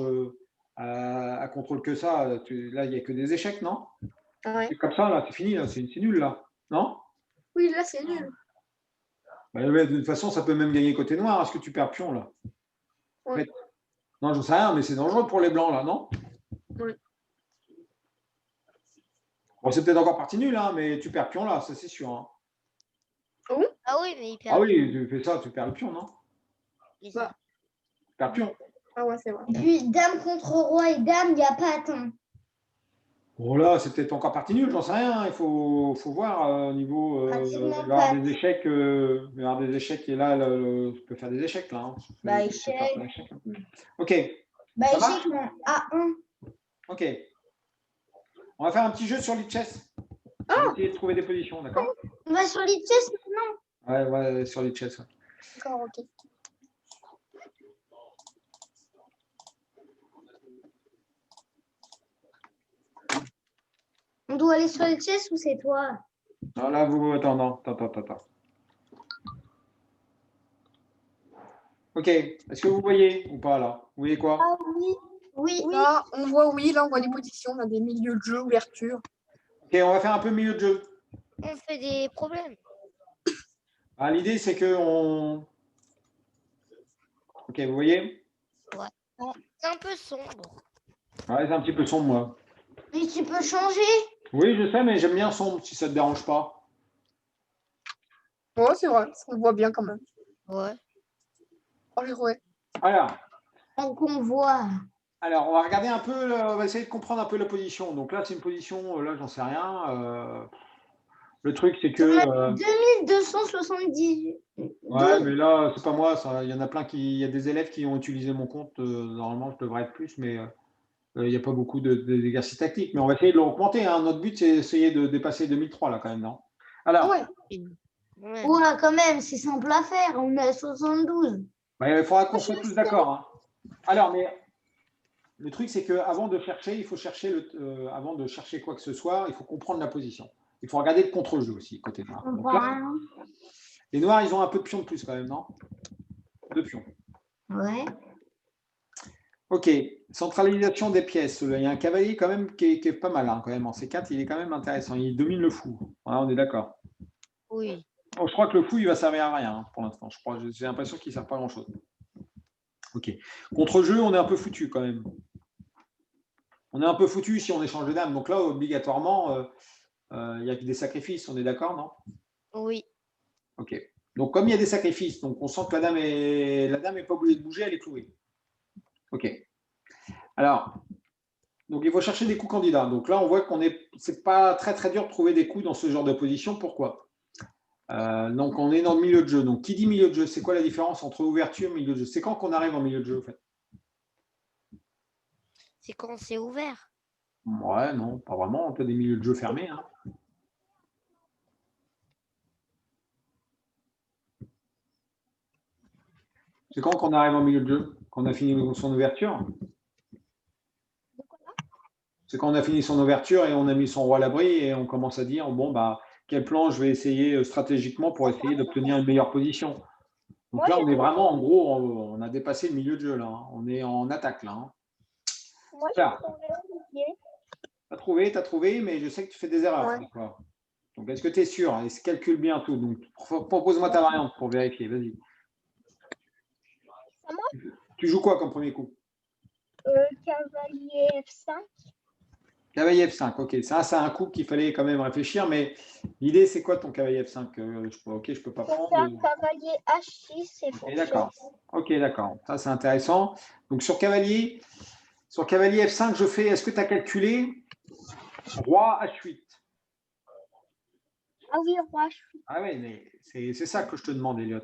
S2: à contrôle que ça. Là, il n'y a que des échecs, non?
S9: Ouais.
S2: C'est comme ça, là, c'est fini, là, c'est nul, là. Non?
S9: Oui, là, c'est nul.
S2: Bah, de toute façon, ça peut même gagner côté noir. Est-ce que tu perds pion, là?
S9: Ouais.
S2: Non, je ne sais rien, mais c'est dangereux pour les blancs, là, non?
S9: Oui.
S2: Bon, c'est peut-être encore parti nul, hein, mais tu perds pion, là, ça, c'est sûr. Hein.
S5: Ah oui, mais il perd.
S2: Ah oui, tu fais ça, tu perds le pion, non?
S9: Bah.
S2: Tu perds pion.
S9: Ah ouais, c'est vrai.
S8: Et puis, dame contre roi et dame, il n'y a pas à temps.
S2: Bon, là, c'est peut-être encore parti nul, j'en sais rien. Il faut voir au niveau. Il va y avoir des échecs. Il va y avoir des échecs, et là, tu peux faire des échecs, là. Hein.
S8: Bah, échec.
S2: Ok.
S8: Bah,
S2: Ça
S8: échec, non. A1.
S2: Ok. On va faire un petit jeu sur Lichess. On va essayer de trouver des positions, d'accord?
S8: On va sur les chess maintenant.
S2: Ouais, sur Lichess. Ouais.
S9: D'accord, ok.
S8: On doit aller sur le chess ou c'est toi?
S2: Non, là, vous. Attends. Ok. Est-ce que vous voyez ou pas là? Vous voyez quoi?
S4: Ah oui.
S8: Oui.
S9: Là, on voit, oui, là, on voit des positions, on a des milieux de jeu, ouverture.
S2: Ok, on va faire un peu milieu de jeu.
S5: On fait des problèmes.
S2: Ah, l'idée, c'est que on. Ok, vous voyez?
S5: C'est un peu sombre.
S2: Ouais, c'est un petit peu sombre, moi.
S8: Mais tu peux changer.
S2: Oui, je sais, mais j'aime bien sombre si ça ne te dérange pas.
S9: Ouais, c'est vrai, on le voit bien quand même.
S5: Ouais.
S9: Oh, j'ai trouvé.
S2: Alors,
S8: Donc on voit.
S2: on va regarder un peu, on va essayer de comprendre un peu la position. Donc là, c'est une position, là, j'en sais rien. Le truc, c'est que.
S8: 2278.
S2: Ouais, mais là, c'est pas moi. Ça. Il y en a plein qui. Il y a des élèves qui ont utilisé mon compte. Normalement, je devrais être plus, mais il n'y a pas beaucoup d'exercices tactiques. Mais on va essayer de le augmenter. Hein. Notre but, c'est d'essayer de dépasser 2003, là, quand même, non? Alors,
S9: Ouais.
S5: Ouais.
S8: Ouais, quand même, c'est simple à faire. On est à 72.
S2: il faudra qu'on soit tous d'accord. Hein. Alors, mais le truc, c'est qu'avant de chercher, il faut chercher avant de chercher quoi que ce soit, il faut comprendre la position. Il faut regarder le contre-jeu aussi, côté noir. Donc là, les noirs, ils ont un peu de pions de plus quand même, non? 2 pions.
S8: Ouais.
S2: Ok, centralisation des pièces. Il y a un cavalier quand même qui est pas mal, hein, quand même. En C4, il est quand même intéressant. Il domine le fou. Voilà, on est d'accord.
S5: Oui.
S2: Bon, je crois que le fou, il va servir à rien, hein, pour l'instant. J'ai l'impression qu'il ne sert pas à grand-chose. Ok. Contre-jeu, on est un peu foutu quand même. On est un peu foutu si on échange de dames. Donc là, obligatoirement, il y a des sacrifices. On est d'accord, non?
S5: Oui.
S2: Ok. Donc comme il y a des sacrifices, donc on sent que la dame est pas obligée de bouger, elle est clouée. Ok. Alors, donc il faut chercher des coups candidats. Donc là, on voit c'est pas très très dur de trouver des coups dans ce genre de position. Pourquoi? Donc on est dans le milieu de jeu. Donc qui dit milieu de jeu, c'est quoi la différence entre ouverture et milieu de jeu? C'est quand qu'on arrive en milieu de jeu, en fait?
S5: C'est quand c'est ouvert.
S2: Ouais, non, pas vraiment. On peut des milieux de jeu fermés. Hein. C'est quand qu'on arrive en milieu de jeu? Quand on a fini son ouverture? C'est quand on a fini son ouverture et on a mis son roi à l'abri et on commence à dire, bon, bah, quel plan je vais essayer stratégiquement pour essayer d'obtenir une meilleure position. Donc là, on est vraiment, en gros, on a dépassé le milieu de jeu, là. Hein. On est en attaque, là. Hein.
S4: Moi,
S2: T'as trouvé, mais je sais que tu fais des erreurs.
S9: Ouais.
S2: Donc, est-ce que tu es sûr? Et calcule bien tout. Donc, propose-moi ta variante pour vérifier. Vas-y. Tu joues quoi comme premier coup?
S4: Cavalier F5.
S2: Cavalier F5, ok. Ça, c'est un coup qu'il fallait quand même réfléchir, mais l'idée, c'est quoi ton cavalier F5? Je peux pas
S4: Pour
S2: prendre.
S4: faire cavalier H6 et
S2: Ok, d'accord. Ok, d'accord. Ça, c'est intéressant. Donc, sur cavalier F5, je fais. Est-ce que tu as calculé roi H8?
S4: Ah oui, roi H8.
S2: Ah oui, mais c'est ça que je te demande, Elliot.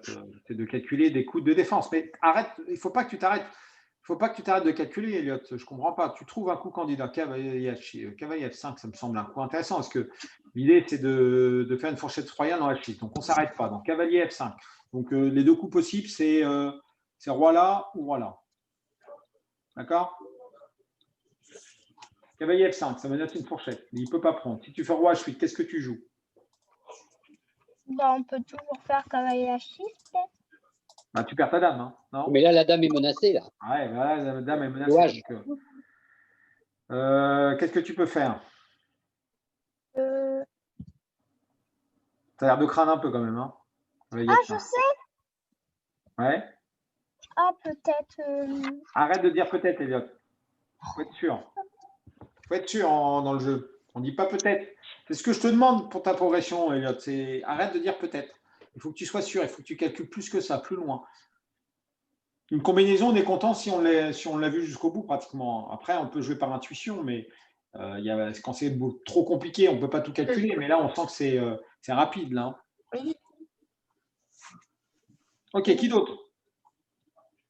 S2: C'est de calculer des coups de défense. Mais arrête, il ne faut pas que tu t'arrêtes. Il ne faut pas que tu t'arrêtes de calculer, Elliot. Je ne comprends pas. Tu trouves un coup candidat, cavalier F5, ça me semble un coup intéressant. Parce que l'idée, c'est de faire une fourchette royale en H6. Donc, on ne s'arrête pas. Donc, cavalier F5. Donc, les deux coups possibles, c'est roi là ou roi là. D'accord? Cavalier F5, ça me donne une fourchette. Mais il ne peut pas prendre. Si tu fais roi H8, qu'est-ce que tu joues?
S4: Bah, on peut toujours faire cavalier H6, peut-être.
S2: Bah, tu perds ta dame, hein, non?
S6: Mais là, la dame est menacée, là.
S2: Ouais, voilà, la dame est menacée.
S6: Dommage.
S2: Qu'est-ce que tu peux faire?
S4: Euh,
S2: Ça a l'air de crâne un peu quand même. Hein?
S4: Ah, je sais.
S2: Ouais.
S4: Ah, peut-être.
S2: Arrête de dire peut-être, Elliot. Faut être sûr. Faut être sûr dans le jeu. On ne dit pas peut-être. C'est ce que je te demande pour ta progression, Elliot. C'est arrête de dire peut-être. Il faut que tu sois sûr. Il faut que tu calcules plus que ça, plus loin. Une combinaison, on est content si on l'a vu jusqu'au bout pratiquement. Après, on peut jouer par intuition, mais quand c'est trop compliqué, on ne peut pas tout calculer. Mais là, on sent que c'est rapide. Là.
S9: Oui.
S2: Ok, qui d'autre?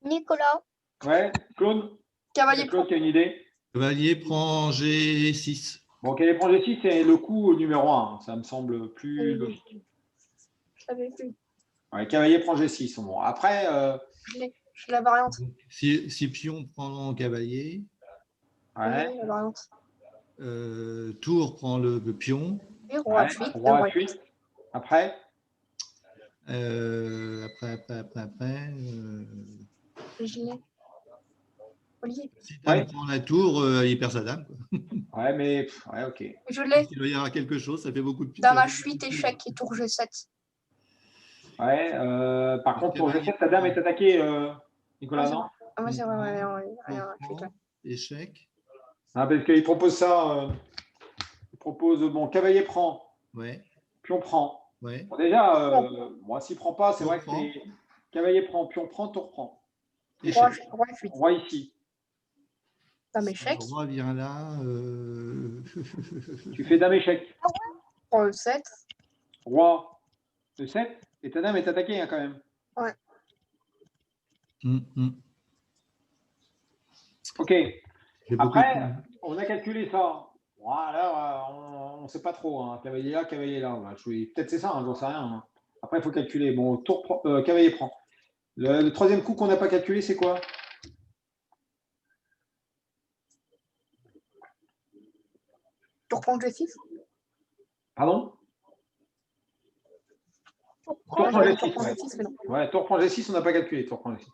S4: Nicolas.
S2: Ouais, Claude?
S9: Cavalier
S2: Claude qui a une idée?
S3: Cavalier prend G6.
S2: Bon, cavalier prend G6, c'est le coup numéro 1. Ça me semble plus logique.
S9: Je l'avais vu.
S2: Ouais, cavalier prend G6. Bon, après.
S9: Je l'ai la variante.
S3: Si pion prend cavalier.
S2: Ouais.
S9: Oui, la variante.
S3: Tour prend le pion.
S9: Et roi
S2: Ouais,
S9: H8.
S2: roi H8. Après,
S3: Après.
S9: Je l'ai. Olivier.
S3: Si dame
S2: Ouais.
S3: prend la tour, il perd sa dame. Quoi.
S2: ouais, mais ouais, ok.
S9: Je l'ai.
S3: Il doit y avoir quelque chose, ça fait beaucoup de pions.
S9: Dame H8, échec et tour G7.
S2: Ouais, par contre, pour
S3: Cavalier
S2: G7, ta dame est attaquée, Nicolas, non?
S9: Ah, ouais, c'est vrai, ouais,
S3: Tour prend, échec.
S2: Ah, parce qu'il propose ça. Il propose, bon, cavalier prend,
S3: Ouais,
S2: pion prend.
S3: ouais.
S2: Bon, déjà, moi, s'il prend pas, c'est
S3: Tour
S2: vrai que
S3: prend.
S2: c'est cavalier prend, pion prend, tour prend.
S9: Roi
S3: Échec.
S9: H8.
S2: Roi ici.
S9: Dame échec.
S3: Le roi vient là.
S2: Tu fais dame échec.
S9: Roi E7.
S2: Roi E7. Et ta dame est attaquée, hein, quand même. Ok.
S3: J'ai beaucoup
S2: Après,
S3: de-
S2: on a calculé ça. Voilà, on ne sait pas trop. Hein. Cavalier là, cavalier là. Peut-être c'est ça, hein, j'en sais rien. Hein. Après, il faut calculer. Bon, cavalier prend. Le troisième coup qu'on n'a pas calculé, c'est quoi?
S9: Tour prend G6.
S2: Pardon?
S4: Tour
S2: Tour
S4: prend
S2: prend
S9: Tour
S2: G6.
S9: prend
S2: Ouais.
S9: G6, mais non.
S2: Ouais, tour prend G6, on n'a pas calculé. Tour prend G6.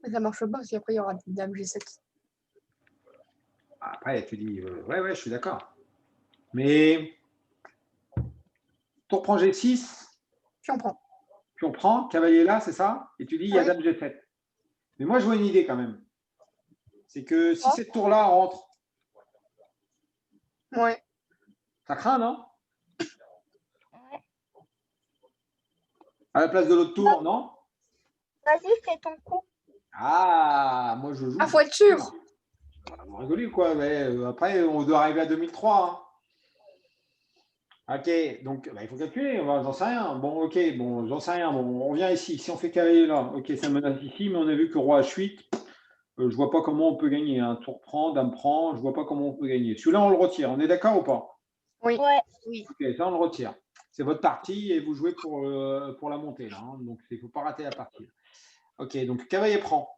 S9: Mais ça marche pas parce qu'après, il y aura Dame G7.
S2: Après, tu dis, ouais, je suis d'accord. Mais tour prend G6,
S9: Puis on prend.
S2: puis on prend, cavalier là, c'est ça? Et tu dis, il y a
S9: Oui.
S2: dame G7. Mais moi, je vois une idée quand même. C'est que si
S9: Oh.
S2: cette tour-là rentre,
S9: Ouais.
S2: ça craint, non? À la place de l'autre tour, non?
S4: Vas-y, fais ton coup.
S2: Ah, moi, je joue.
S9: Ah, faut être sûr.
S2: Vous rigolez, quoi. Mais, après, on doit arriver à 2003. Hein. Ok, donc il faut calculer, j'en sais rien. Bon, ok, bon, j'en sais rien. Bon, on vient ici. Si on fait cavalier là, ok, ça menace ici, mais on a vu que roi H8, je vois pas comment on peut gagner. Un tour prend, dame prend, je vois pas comment on peut gagner. Celui-là, on le retire. On est d'accord ou pas?
S9: Oui.
S4: Ouais.
S5: Oui.
S2: Ok, ça, on le retire. C'est votre partie et vous jouez pour la montée. Là, hein. Donc, il ne faut pas rater la partie. Ok, donc cavalier prend.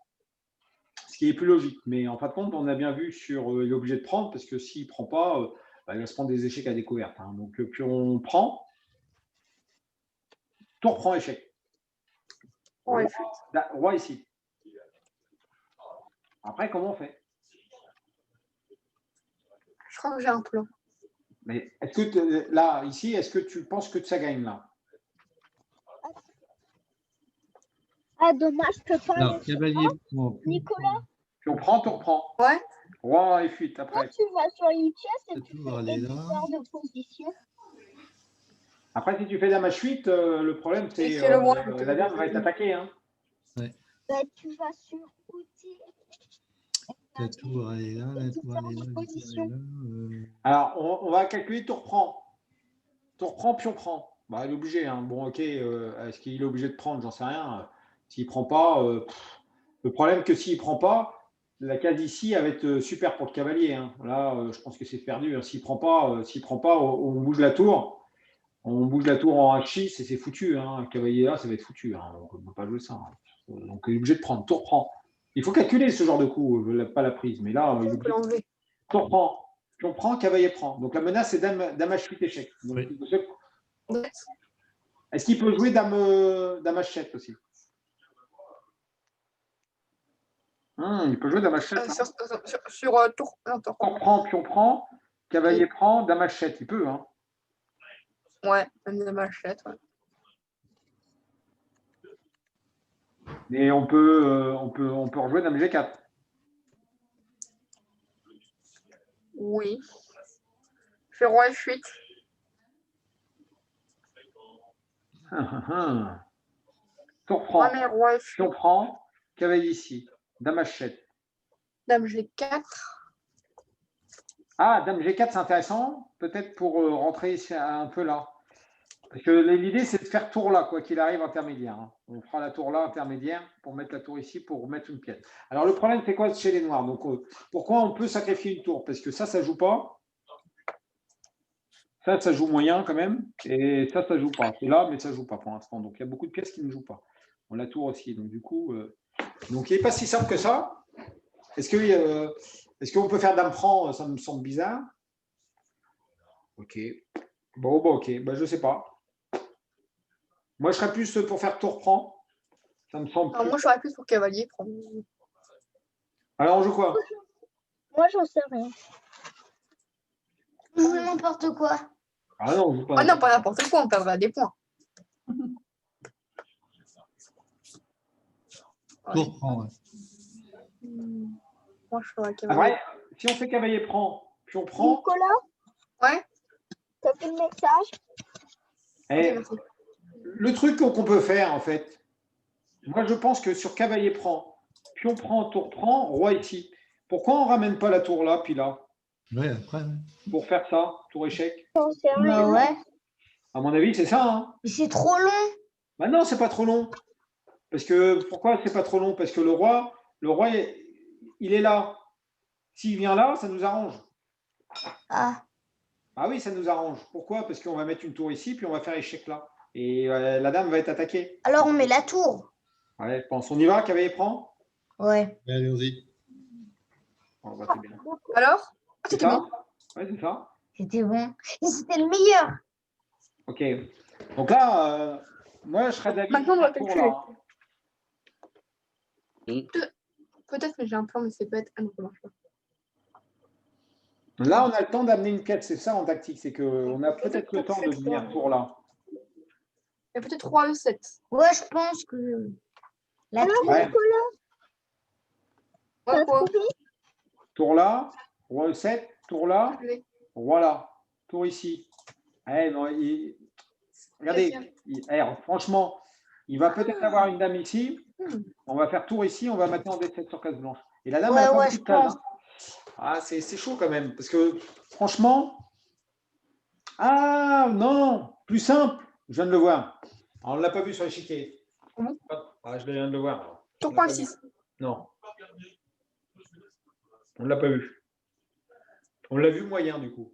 S2: Ce qui est plus logique. Mais en fin de compte, on a bien vu sur. Il est obligé de prendre parce que s'il ne prend pas, il va se prendre des échecs à découverte. Hein. Donc, puis on prend. Tour prend échec.
S9: Roi
S2: Roi,
S9: F8.
S2: roi ici. Après, comment on fait?
S9: Je crois que j'ai un plan.
S2: Mais est-ce que là, ici, est-ce que tu penses que ça gagne là?
S4: Ah, dommage, je peux pas
S3: Alors,
S4: aller sur
S3: cavalier prend.
S4: Nicolas,
S2: Puis on prend, tour prend.
S9: Ouais.
S2: Roi F8
S4: quand
S2: après.
S4: tu vas sur une pièce et
S3: La
S4: tu
S3: tour,
S4: fais
S3: elle est là.
S4: éditeur de position.
S2: Après, si tu fais dame H8, le problème, c'est
S9: Et c'est le roi.
S2: la dame va être attaquée. Hein.
S4: Bah, tu vas sur outil.
S3: La tour, elle est là. La tour, elle est là. La tour, elle est là.
S2: Alors, on va calculer tour prend. Tour prend, pion prend. Bah, il est obligé. Hein. Bon, ok. Est-ce qu'il est obligé de prendre? J'en sais rien. S'il ne prend pas, le problème que s'il ne prend pas, la case ici, elle va être super pour le cavalier. Hein. Là, je pense que c'est perdu. Hein. S'il ne prend pas, on bouge la tour. On bouge la tour en H6 et c'est foutu. Hein. Le cavalier là, ça va être foutu. Hein. On ne peut pas jouer ça. Hein. Donc, il est obligé de prendre. Tour prend. Il faut calculer ce genre de coup, pas la prise. Mais là, il est
S9: On peut
S2: obligé.
S9: l'enlever.
S2: Tour prend. Pion prend, cavalier prend. Donc la menace, c'est dame H8 échec. Donc,
S3: Oui.
S2: est-ce qu'il peut jouer dame H7 aussi? Il peut jouer dame H7. Hein.
S9: Sur tour. Non, tour.
S2: Tour prend, pion prend, cavalier prend, dame H7. Il peut. Hein.
S9: Ouais, même Dame H7. Ouais.
S2: Mais on peut rejouer dame G4.
S9: Oui. Je fais roi F8.
S2: Tour prend,
S9: Ouais, mais roi F8.
S2: pion prend, cavalier ici, dame H7.
S9: Dame G4.
S2: Ah, dame G4, c'est intéressant, peut-être pour rentrer ici un peu là. Parce que l'idée, c'est de faire tour là, quoi qu'il arrive, intermédiaire. Hein. On fera la tour là, intermédiaire, pour mettre la tour ici, pour mettre une pièce. Alors, le problème, c'est quoi chez les Noirs? Donc, pourquoi on peut sacrifier une tour? Parce que ça ne joue pas. Ça joue moyen quand même. Et ça ne joue pas. C'est là, mais ça ne joue pas pour l'instant. Donc, il y a beaucoup de pièces qui ne jouent pas. On la tour aussi. Donc, du coup, donc il n'est pas si simple que ça. Est-ce qu'on peut faire dame prend? Ça me semble bizarre. Ok. Bon, ok. Bah, je sais pas. Moi, je serais plus pour faire tour prend. Ça me semble.
S9: Alors, moi, j'aurais plus pour cavalier prend.
S2: Alors, on joue quoi?
S4: Moi, j'en sais rien.
S8: On joue n'importe quoi.
S2: Ah non, on joue pas.
S9: Ah non, pas n'importe quoi, on perdra des points.
S3: Tour prend, ouais.
S9: Moi, je ferai cavalier.
S2: Après, si on fait cavalier prend, puis on prend.
S4: Nicolas,
S9: Ouais.
S4: t'as fait le message?
S2: Eh,
S9: Merci.
S2: le truc qu'on peut faire, en fait, moi, je pense que sur cavalier prend, puis on prend, tour prend, roi ici. Pourquoi on ne ramène pas la tour là, puis là,
S3: Ouais, après. Ouais.
S2: pour faire ça, tour échec?
S4: J'en sais
S8: Bah
S4: rien.
S8: ouais.
S2: À mon avis, c'est ça. Hein.
S8: Mais c'est trop long.
S2: Bah non, c'est pas trop long. Parce que pourquoi c'est pas trop long? Parce que le roi, il est là. S'il vient là, ça nous arrange.
S8: Ah.
S2: Ah oui, ça nous arrange. Pourquoi? Parce qu'on va mettre une tour ici, puis on va faire échec là. Et la dame va être attaquée.
S8: Alors on met la tour.
S2: Ouais, je pense. On y va, cavalier prend?
S8: Ouais.
S3: Allez-y.
S2: Oh, bah, c'est bien.
S9: Alors? Ah,
S2: C'est
S9: c'était
S2: ça?
S9: bon.
S2: Ouais, c'est ça.
S8: C'était bon. Et c'était le meilleur.
S2: Ok. Donc là, moi, je serais d'avis
S9: Maintenant, on
S2: pour
S9: va
S2: cette
S9: calculer.
S2: tour-là.
S9: Peut-être, mais j'ai un plan, mais c'est bête. Ah non, ça marche pas.
S2: Là, on a le temps d'amener une pièce. C'est ça en tactique. C'est qu'on a peut-être le temps de venir tour là.
S9: Il y a peut-être roi E7.
S8: Ouais, je pense que la
S4: Alors,
S8: tour.
S2: Ouais.
S4: Nicolas,
S9: Ouais,
S4: t'as
S9: quoi?
S4: trouvé?
S2: Tour là, roi E7, tour là,
S9: Allez.
S2: roi là, tour ici. Eh, non, regardez, franchement, il va peut-être avoir une dame ici. On va faire tour ici, on va mettre en D7 sur case blanche. Et la dame,
S8: Ouais,
S2: elle a pas
S8: ouais,
S2: beaucoup
S8: je
S2: de cases,
S8: pense.
S2: hein. Ah, c'est chaud quand même. Parce que franchement. Ah non, plus simple. Je viens de le voir. Alors, on ne l'a pas vu sur l'échiquier.
S9: Comment?
S2: Ah, je viens de le voir. Alors.
S9: Tour
S2: On l'a
S9: point
S2: pas
S9: 6.
S2: vu. Non. On ne l'a pas vu. On l'a vu moyen du coup.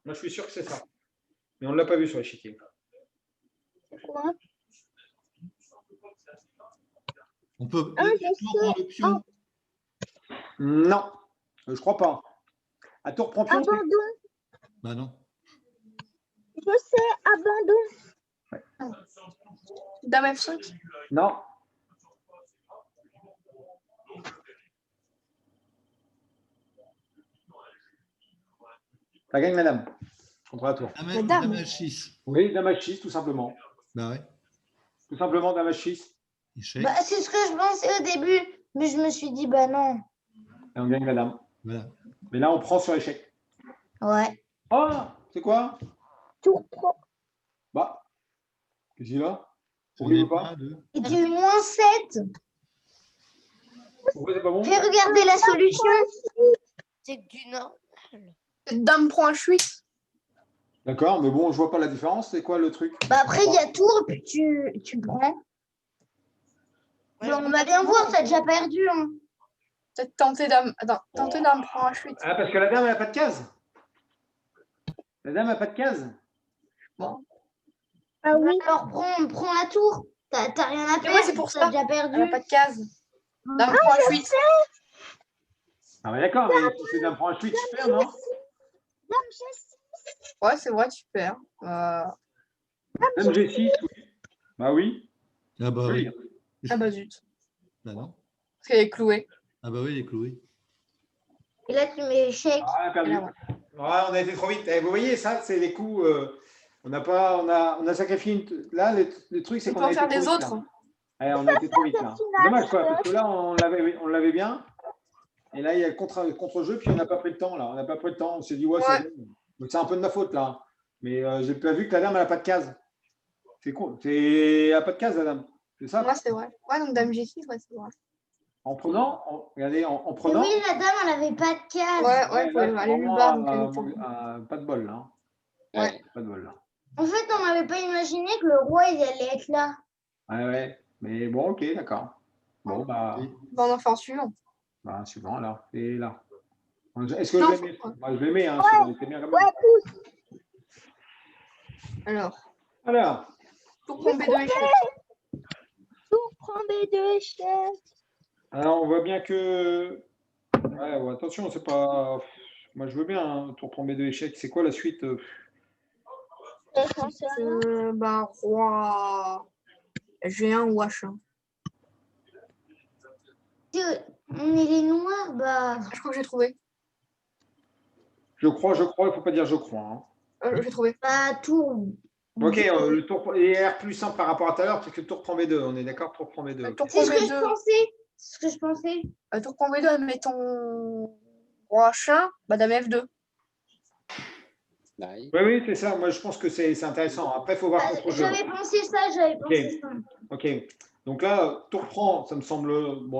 S2: Moi, je suis sûr que c'est ça. Mais on ne l'a pas vu sur l'échiquier.
S4: Quoi?
S3: On peut
S4: Ah, je
S3: tour prend le pion.
S2: Non, je crois pas. À tour prend pion.
S4: Abandon.
S3: Bah non.
S4: Je sais, abandon.
S9: Dame F5.
S2: Non. Ça gagne madame. Contre la tour.
S3: Dame H6.
S2: Oui, dame H6, tout simplement.
S3: Bah ouais.
S2: Tout simplement dame H6.
S3: Échec.
S8: Bah, c'est ce que je pensais au début. Mais je me suis dit, bah non.
S2: Et on gagne la dame.
S3: Voilà.
S2: Mais là, on prend sur échec.
S8: Ouais.
S2: Oh, c'est quoi?
S4: Tour pro.
S2: Bah, qu'est-ce qu'il a?
S3: Ce
S2: Pourquoi il
S3: n'est
S2: veut pas?
S3: pas de.
S8: Et du moins 7.
S2: Pourquoi c'est pas bon?
S8: Fais regarder la solution.
S5: C'est que du normal.
S9: Dame prend H8.
S2: D'accord, mais bon, je vois pas la différence. C'est quoi le truc?
S8: Bah après, il y a tour, puis tu prends.
S5: Ouais,
S8: Bon, on va bien voir, t'as déjà perdu. Hein.
S9: Peut-être tenter dame. Attends, tenter dame prend H8.
S2: Ah, parce que la dame, elle n'a pas de case. La dame n'a pas de case.
S9: Bon.
S4: Ah oui.
S8: Alors prends la tour. T'as rien à
S9: Mais
S8: faire.
S9: ouais, c'est pour
S8: t'as
S9: ça.
S8: déjà
S9: Elle
S8: perdu.
S9: n'a pas de case. Dame prend H8.
S2: Ah, mais d'accord, mais si c'est dame prend un switch, super, non?
S4: Dame G6.
S9: Ouais, c'est vrai, tu perds.
S2: Dame G6, oui. Bah oui.
S3: Ah bah oui.
S9: Ah bah zut.
S3: Bah non.
S9: Parce qu'elle est clouée.
S3: Ah bah oui, il est cloué.
S8: Et là, tu mets échec.
S2: Ah, on a perdu.
S9: Alors.
S2: Ouais, on a été trop vite. Eh, vous voyez, ça, c'est les coups. On a sacrifié une. Là, le truc, c'est
S9: On
S2: qu'on
S9: peut
S2: a
S9: en
S2: été
S9: faire
S2: trop
S9: des
S2: vite,
S9: autres.
S2: là. On a été trop vite là. Dommage quoi, parce que là, on l'avait bien. Et là, il y a le contre-jeu, puis on n'a pas pris le temps là. On n'a pas pris le temps. On s'est dit, ouais, c'est bon. Donc c'est un peu de ma faute là. Mais j'ai pas vu que la dame, elle n'a pas de case. C'est con. Elle n'a pas de case, la dame. C'est ça?
S9: Ouais, c'est vrai. Ouais, donc dame G6, ouais, c'est vrai.
S2: En prenant, regardez, en
S8: Mais
S2: prenant.
S8: oui, la dame, elle avait pas de case.
S9: Ouais, faut
S2: là,
S9: aller
S2: c'est
S9: lui
S2: vraiment,
S9: bas. Donc elle était-
S2: pas de bol là.
S9: Ouais.
S2: Pas de bol là.
S8: En fait, on n'avait pas imaginé que le roi, il allait être là.
S2: Ouais. Mais bon, ok, d'accord. Bon, bah,
S9: Bon, on en fait un suivant.
S2: suivant alors. Et là. Est-ce que
S9: Non,
S2: je l'aimais?
S9: faut-
S2: Bah, je l'aimais, hein. C'était bien quand même.
S4: Ouais, pouce.
S9: Alors, tour prend B2 échec.
S4: Tour prend B2 échec.
S2: Alors, on voit bien que... Ouais, attention, c'est pas... Moi, je veux bien, hein, tour prend B2 échec. C'est quoi la suite?
S9: Bah, roi G1 ou H1.
S8: On est les noirs, bah.
S9: Je crois que j'ai trouvé.
S2: Je crois, il ne faut pas dire je crois. Hein.
S9: J'ai trouvé.
S8: Pas tout.
S2: Ok, le tour est plus simple par rapport à tout à l'heure, parce que le tour prend B2. On est d'accord, tour prend B2.
S9: Tour
S8: C'est
S9: prend
S8: ce que je
S9: B2.
S8: pensais. C'est ce que je pensais.
S9: Tour prend B2, admettons roi H1, bah dame F2.
S6: Bye.
S2: Oui, c'est ça. Moi, je pense que c'est intéressant. Après, il faut voir contre-jeu.
S8: J'avais pensé ça,
S2: Ok. Donc là, tour prend, ça me semble,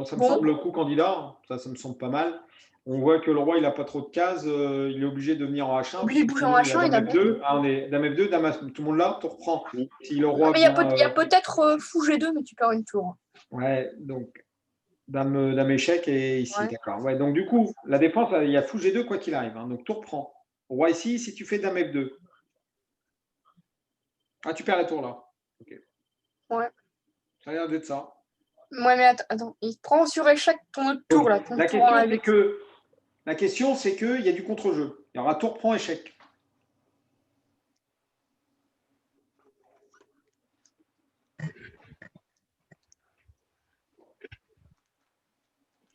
S2: semble le coup candidat. Ça me semble pas mal. On voit que le roi, il n'a pas trop de cases. Il est obligé de venir en H1.
S9: Obligé de bouger en H1 et
S2: dame F2. Ah, on est dame F2, dame H1. Tout le monde là, tour prend. Si le roi
S9: il y a peut-être fou G2, mais tu perds une tour.
S2: Ouais, donc dame échec est ici,
S9: Ouais.
S2: d'accord. Ouais, donc du coup, la défense, il y a fou G2 quoi qu'il arrive. Hein. Donc tour prend. Roi ici, si tu fais dame F2. Ah, tu perds la tour là. Ok.
S9: Ouais.
S2: Ça a l'air d'être ça.
S9: Ouais, mais attends, il prend sur échec ton autre tour là.
S2: La question, c'est qu'il y a du contre-jeu. Il y aura tour prend échec.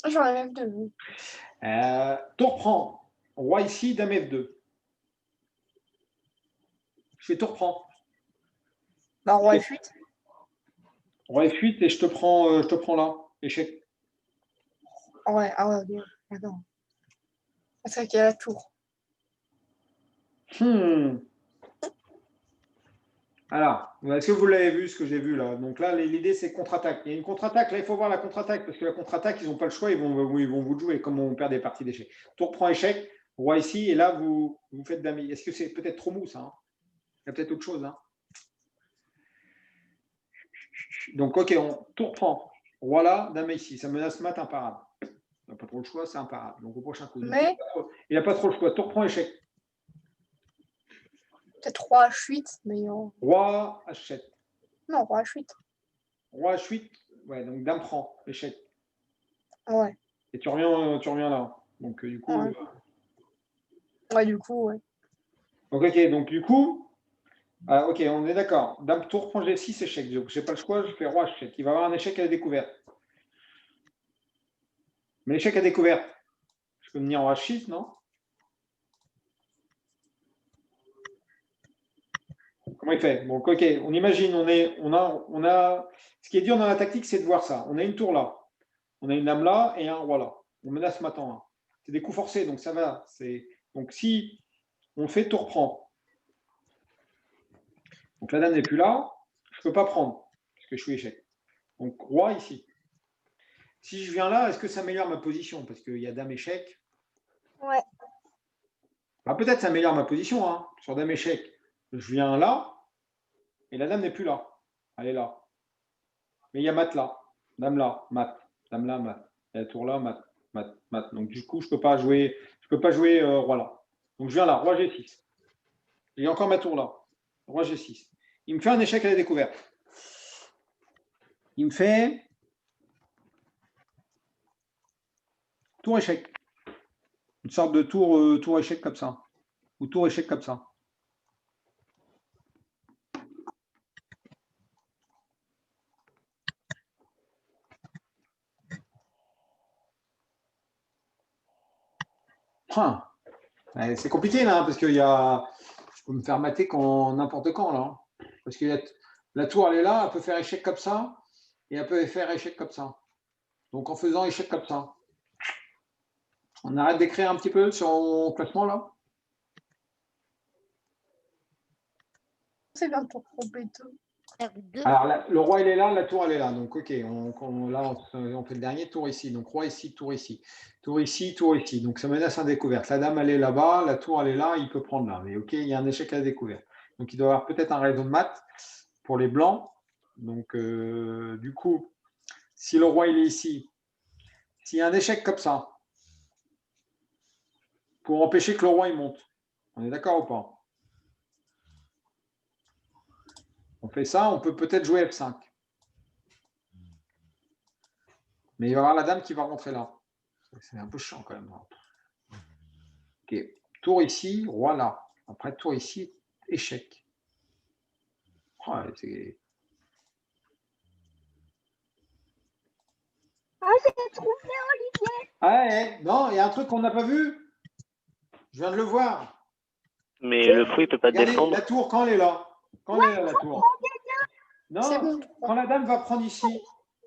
S9: J'en ai même deux.
S2: Tour prend. Roi ici, dame F2. Je fais tour prend.
S9: Bah, roi F8.
S2: Roi F8 et je te prends là. Échec.
S9: Ouais, attends. C'est vrai qu'il y a la tour.
S2: Alors, est-ce que vous l'avez vu, ce que j'ai vu là? Donc là, l'idée, c'est contre-attaque. Il y a une contre-attaque. Là, il faut voir la contre-attaque, parce que la contre-attaque, ils n'ont pas le choix, ils vont vous le jouer, comme on perd des parties d'échecs. Tour prend échec, roi ici, et là, vous faites dame. Est-ce que c'est peut-être trop mou, ça hein? Il y a peut-être autre chose. Hein. Donc, ok, tour prend. Roi là, dame ici. Ça menace mat imparable. Il n'a pas trop le choix, c'est imparable. Donc, au prochain coup.
S9: Mais...
S2: il n'a pas trop le choix. Tour prend échec.
S9: Peut-être roi H8, mais...
S2: Roi H7.
S9: Non, roi H8.
S2: Roi H8, ouais, donc dame prend, échec.
S9: Ouais.
S2: Et tu reviens là. Donc, du coup...
S9: Ouais, du coup, ouais.
S2: Ok, donc du coup... ok, on est d'accord. Dame tour prend G6, échec. Donc, je n'ai pas le choix, je fais roi H7. Il va y avoir un échec à la découverte. Mais l'échec à découverte, je peux venir en H6, non? Comment il fait? Bon, ok, on imagine, on a. Ce qui est dur dans la tactique, c'est de voir ça. On a une tour là, on a une dame là et un roi là. On menace maintenant. Hein. C'est des coups forcés, donc ça va. Donc si on fait tour prend, donc la dame n'est plus là, je ne peux pas prendre parce que je suis échec. Donc roi ici. Si je viens là, est-ce que ça améliore ma position? Parce qu'il y a dame échec.
S4: Ouais.
S2: Bah, peut-être ça améliore ma position. Hein. Sur dame échec, je viens là et la dame n'est plus là. Elle est là. Mais il y a mat là. Dame là, mat. Dame là, mat. Et la tour là, mat. Mat, mat. Donc du coup, je ne peux pas jouer roi là. Donc je viens là, roi G6. Il y a encore ma tour là. Roi G6. Il me fait un échec à la découverte. Il me fait tour échec. Une sorte de tour échec comme ça. Ou tour échec comme ça. C'est compliqué là, parce que je peux me faire mater n'importe quand là. Parce que la tour elle est là, elle peut faire échec comme ça, et elle peut faire échec comme ça. Donc en faisant échec comme ça, on arrête d'écrire un petit peu sur mon classement là.
S9: C'est bien tour pour B2.
S2: Alors le roi il est là, la tour elle est là. Donc ok, on fait le dernier tour ici. Donc roi ici, tour ici. Tour ici, tour ici. Donc ça menace un découverte. La dame elle est là-bas, la tour elle est là, il peut prendre là. Mais ok, il y a un échec à la découverte. Donc il doit y avoir peut-être un réseau de maths pour les blancs. Donc du coup, si le roi il est ici, s'il y a un échec comme ça, pour empêcher que le roi il monte, on est d'accord ou pas? On fait ça, on peut peut-être jouer F5. Mais il va y avoir la dame qui va rentrer là. C'est un peu chiant quand même. Ok. Tour ici, roi là. Après, tour ici, échec. Oh, c'est...
S4: Ah, j'ai trouvé Olivier.
S2: Ah, non, il y a un truc qu'on n'a pas vu. Je viens de le voir.
S10: Mais le fou, il peut pas
S2: Regardez,
S10: défendre.
S2: la tour, quand elle est là. Quand elle est là, la tour.
S9: C'est
S2: Non,
S9: bon.
S2: quand la dame va prendre ici.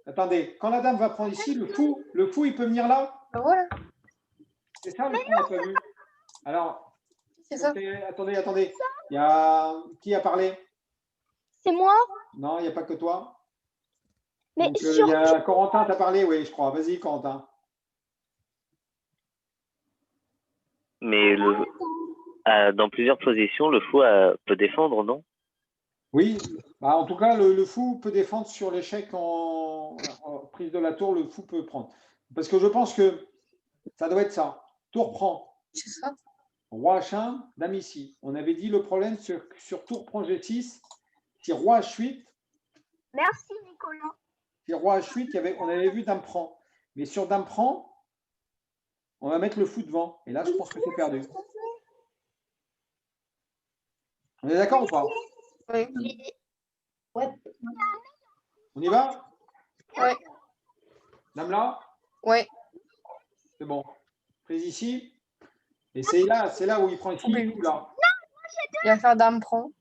S2: Attendez, quand la dame va prendre ici, le fou, il peut venir là.
S9: Ben voilà,
S2: C'est ça le qu'on n'a pas vu. Alors,
S9: c'est ça.
S2: attendez. Il y a... Qui a parlé?
S4: C'est moi.
S2: Non, il n'y a pas que toi.
S4: Mais
S2: Donc, il
S4: sur
S2: y a Corentin, tu as parlé, oui, je crois. Vas-y, Corentin.
S10: Mais dans plusieurs positions, le fou peut défendre, non?
S2: Oui, bah, en tout cas, le fou peut défendre sur l'échec en prise de la tour, le fou peut prendre. Parce que je pense que ça doit être ça. Tour prend.
S9: C'est ça.
S2: Roi H1, dame ici. On avait dit le problème sur tour prend G6, si roi H8,
S4: Merci, Nicolas.
S2: si roi H8, on avait vu dame prend. Mais sur dame prend, on va mettre le fou devant. Et là, je pense que c'est perdu. On est d'accord ou pas?
S9: Oui.
S8: Ouais.
S2: On y va?
S9: Ouais.
S2: Dame là?
S9: Ouais.
S2: C'est bon. Prise ici. Et c'est là où il prend ici.
S9: Oui.
S2: Là.
S9: Il va faire dame prend.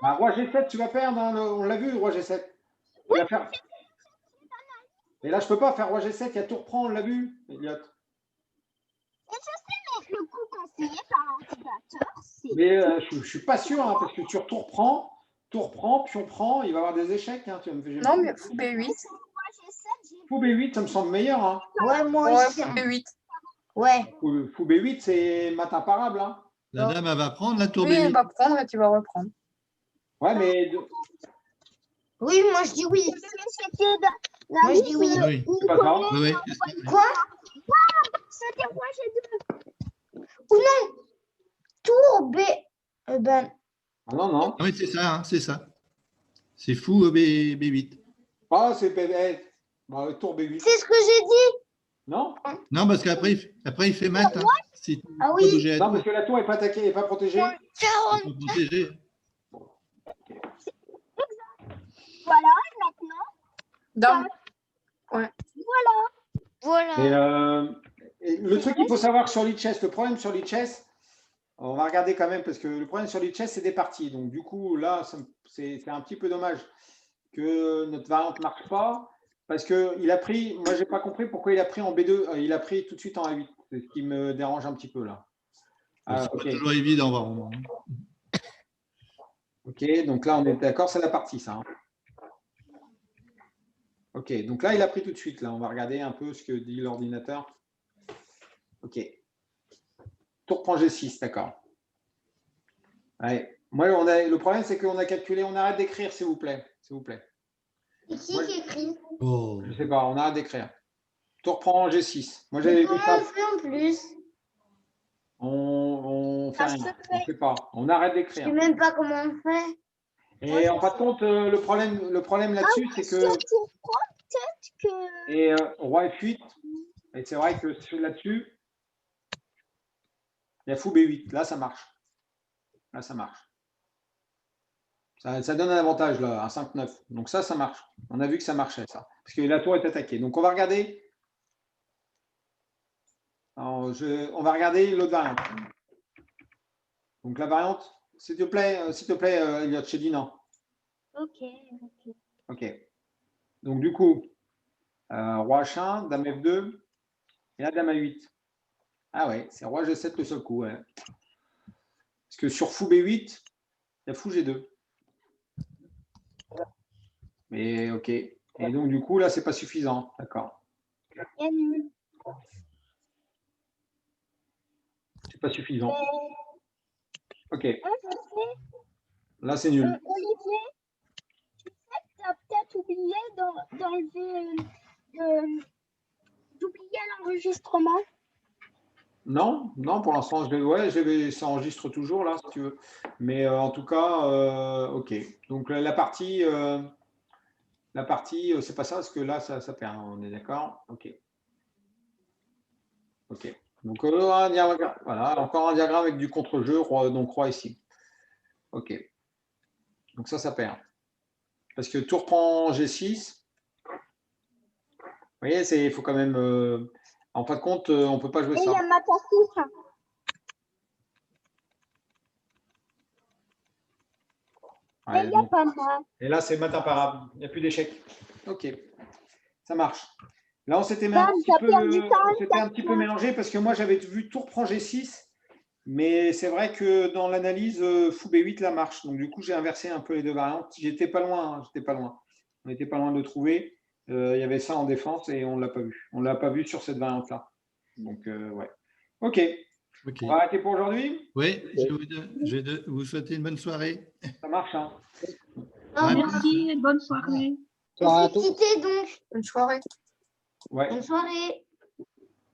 S2: Ah, roi G7, tu vas perdre. Hein, on l'a vu, roi G7. Tu vas faire... Et là, je ne peux pas faire roi G7. Il y a tour prend, on l'a vu, Elliot.
S4: Et je sais, mais le coup conseillé par l'ordinateur, c'est...
S2: Mais je ne suis pas sûr, hein, parce que tu tour prend, pion prend, il va y avoir des échecs. Hein,
S9: Non, mais fou B8.
S2: Fou B8, ça me semble meilleur. Hein.
S8: Ouais, moi
S9: Ouais,
S8: aussi.
S9: fou B8.
S8: Ouais.
S2: Fou B8, c'est mat imparable. Hein.
S3: La dame, elle va prendre la tour
S9: Oui, elle
S3: B8.
S9: va prendre et tu vas reprendre.
S2: Ouais, mais
S8: Oui, moi je dis oui. Moi je dis oui.
S3: Oui,
S2: c'est pas ça.
S3: oui.
S8: Quoi?
S4: C'était roi G2.
S8: Ou non? Tour B. Ben,
S2: Ah, non.
S3: Ah oui, c'est ça, hein, c'est ça. C'est fou B8.
S2: Ah, c'est bah, tour B8.
S8: c'est ce que j'ai dit.
S2: Non?
S3: Non, parce qu'après, il fait mat. Hein. Si tu
S8: Ah
S3: peux
S8: oui.
S3: bouger la
S2: Non,
S3: tour,
S2: parce que la tour n'est pas attaquée, n'est pas protégée.
S3: il faut protéger.
S4: Voilà, et maintenant,
S9: Dame.
S5: Voilà.
S2: Et le truc qu'il faut savoir sur Lichess, le problème sur Lichess, on va regarder quand même, parce que le problème sur Lichess, c'est des parties. Donc, du coup, là, c'est un petit peu dommage que notre variante ne marche pas, parce qu'il a pris, moi, je n'ai pas compris pourquoi il a pris en B2, il a pris tout de suite en A8. C'est ce qui me dérange un petit peu, là. Ah,
S3: C'est
S2: ok.
S3: pas toujours évident, vraiment.
S2: Ok, donc là, on est d'accord, c'est la partie, ça. Hein. Ok, donc là, il a pris tout de suite. Là, on va regarder un peu ce que dit l'ordinateur. Ok. Tour prend G6, d'accord. Ouais. Moi, le problème, c'est qu'on a calculé. On arrête d'écrire, s'il vous plaît. S'il vous plaît.
S8: Et qui
S2: Moi,
S8: écrit?
S3: Oh.
S2: Je ne sais pas, on arrête d'écrire. Tour prend G6. Moi,
S8: Mais
S2: j'avais
S8: comment
S2: vu ça.
S8: on fait en plus?
S2: On fait
S4: Ah,
S2: rien.
S4: je
S2: On ne fait pas. On arrête
S8: Je
S2: d'écrire.
S8: sais même pas comment on fait.
S2: Et en fin de compte, le problème là-dessus, c'est que.
S4: sur tour prend, peut-être que...
S2: Et roi F8, et c'est vrai que là-dessus, il y a fou B8. Là, ça marche. Là, ça marche. Ça donne un avantage, là, un 5-9. Donc ça marche. On a vu que ça marchait, ça. Parce que la tour est attaquée. Donc on va regarder. Alors, on va regarder l'autre variante. Donc la variante, s'il te plaît, Elliot, je t'ai dit non.
S4: Ok.
S2: Ok. Donc du coup, roi H1, dame F2, et là, dame A8. Ah ouais, c'est roi G7 le seul coup. Ouais. Parce que sur fou B8, il y a fou G2. Mais ok. Et donc du coup, là, c'est pas suffisant. D'accord.
S4: Il y a nul.
S2: C'est pas suffisant. Ok.
S4: Ah, je sais.
S2: Là, c'est nul.
S4: Olivier, tu sais que tu as peut-être oublié d'oublier l'enregistrement.
S2: Non, pour l'instant, ça enregistre toujours là, si tu veux. Mais en tout cas, ok. Donc la partie la partie, c'est pas ça, parce que là, ça perd. On est d'accord? OK. OK. Donc, un diagramme, voilà, encore un diagramme avec du contre-jeu, donc roi ici. OK. Donc ça perd. Parce que tour prend G6. Vous voyez, il faut quand même... en fin de compte, on ne peut pas jouer
S4: Et il
S2: ça.
S4: y a mat à 6.
S2: Ouais,
S4: Et il y a
S2: donc-
S4: pas mat.
S2: et là, c'est mat imparable. Il n'y a plus d'échecs. OK. Ça marche. Là, on s'était un,
S4: Sam,
S2: petit
S4: t'as
S2: peu-
S4: perdu
S2: on s'était un petit peu mélangé parce que moi, j'avais vu tour prend G6. Mais c'est vrai que dans l'analyse, fou B8, la marche. Donc, du coup, j'ai inversé un peu les deux variantes. J'étais pas loin. Hein, j'étais pas loin. On n'était pas loin de le trouver. Il y avait ça en défense et on ne l'a pas vu. On ne l'a pas vu sur cette variante-là. Donc, ouais. OK.
S3: Ok.
S2: On va arrêter pour aujourd'hui.
S3: Oui, je vais vous souhaiter une bonne soirée.
S2: Ça marche. Hein.
S8: Au revoir.
S7: Merci et bonne soirée.
S8: On
S6: Soirée à
S8: s'est
S6: tous.
S8: quitté donc.
S9: Bonne soirée.
S2: Ouais.
S8: Bonne soirée.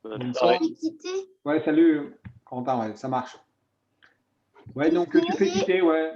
S10: Bonne
S8: On
S10: soirée.
S8: s'est quitté.
S2: Ouais, salut, Quentin. Ouais, ça marche. Ouais, donc tu fais quitter. Ouais.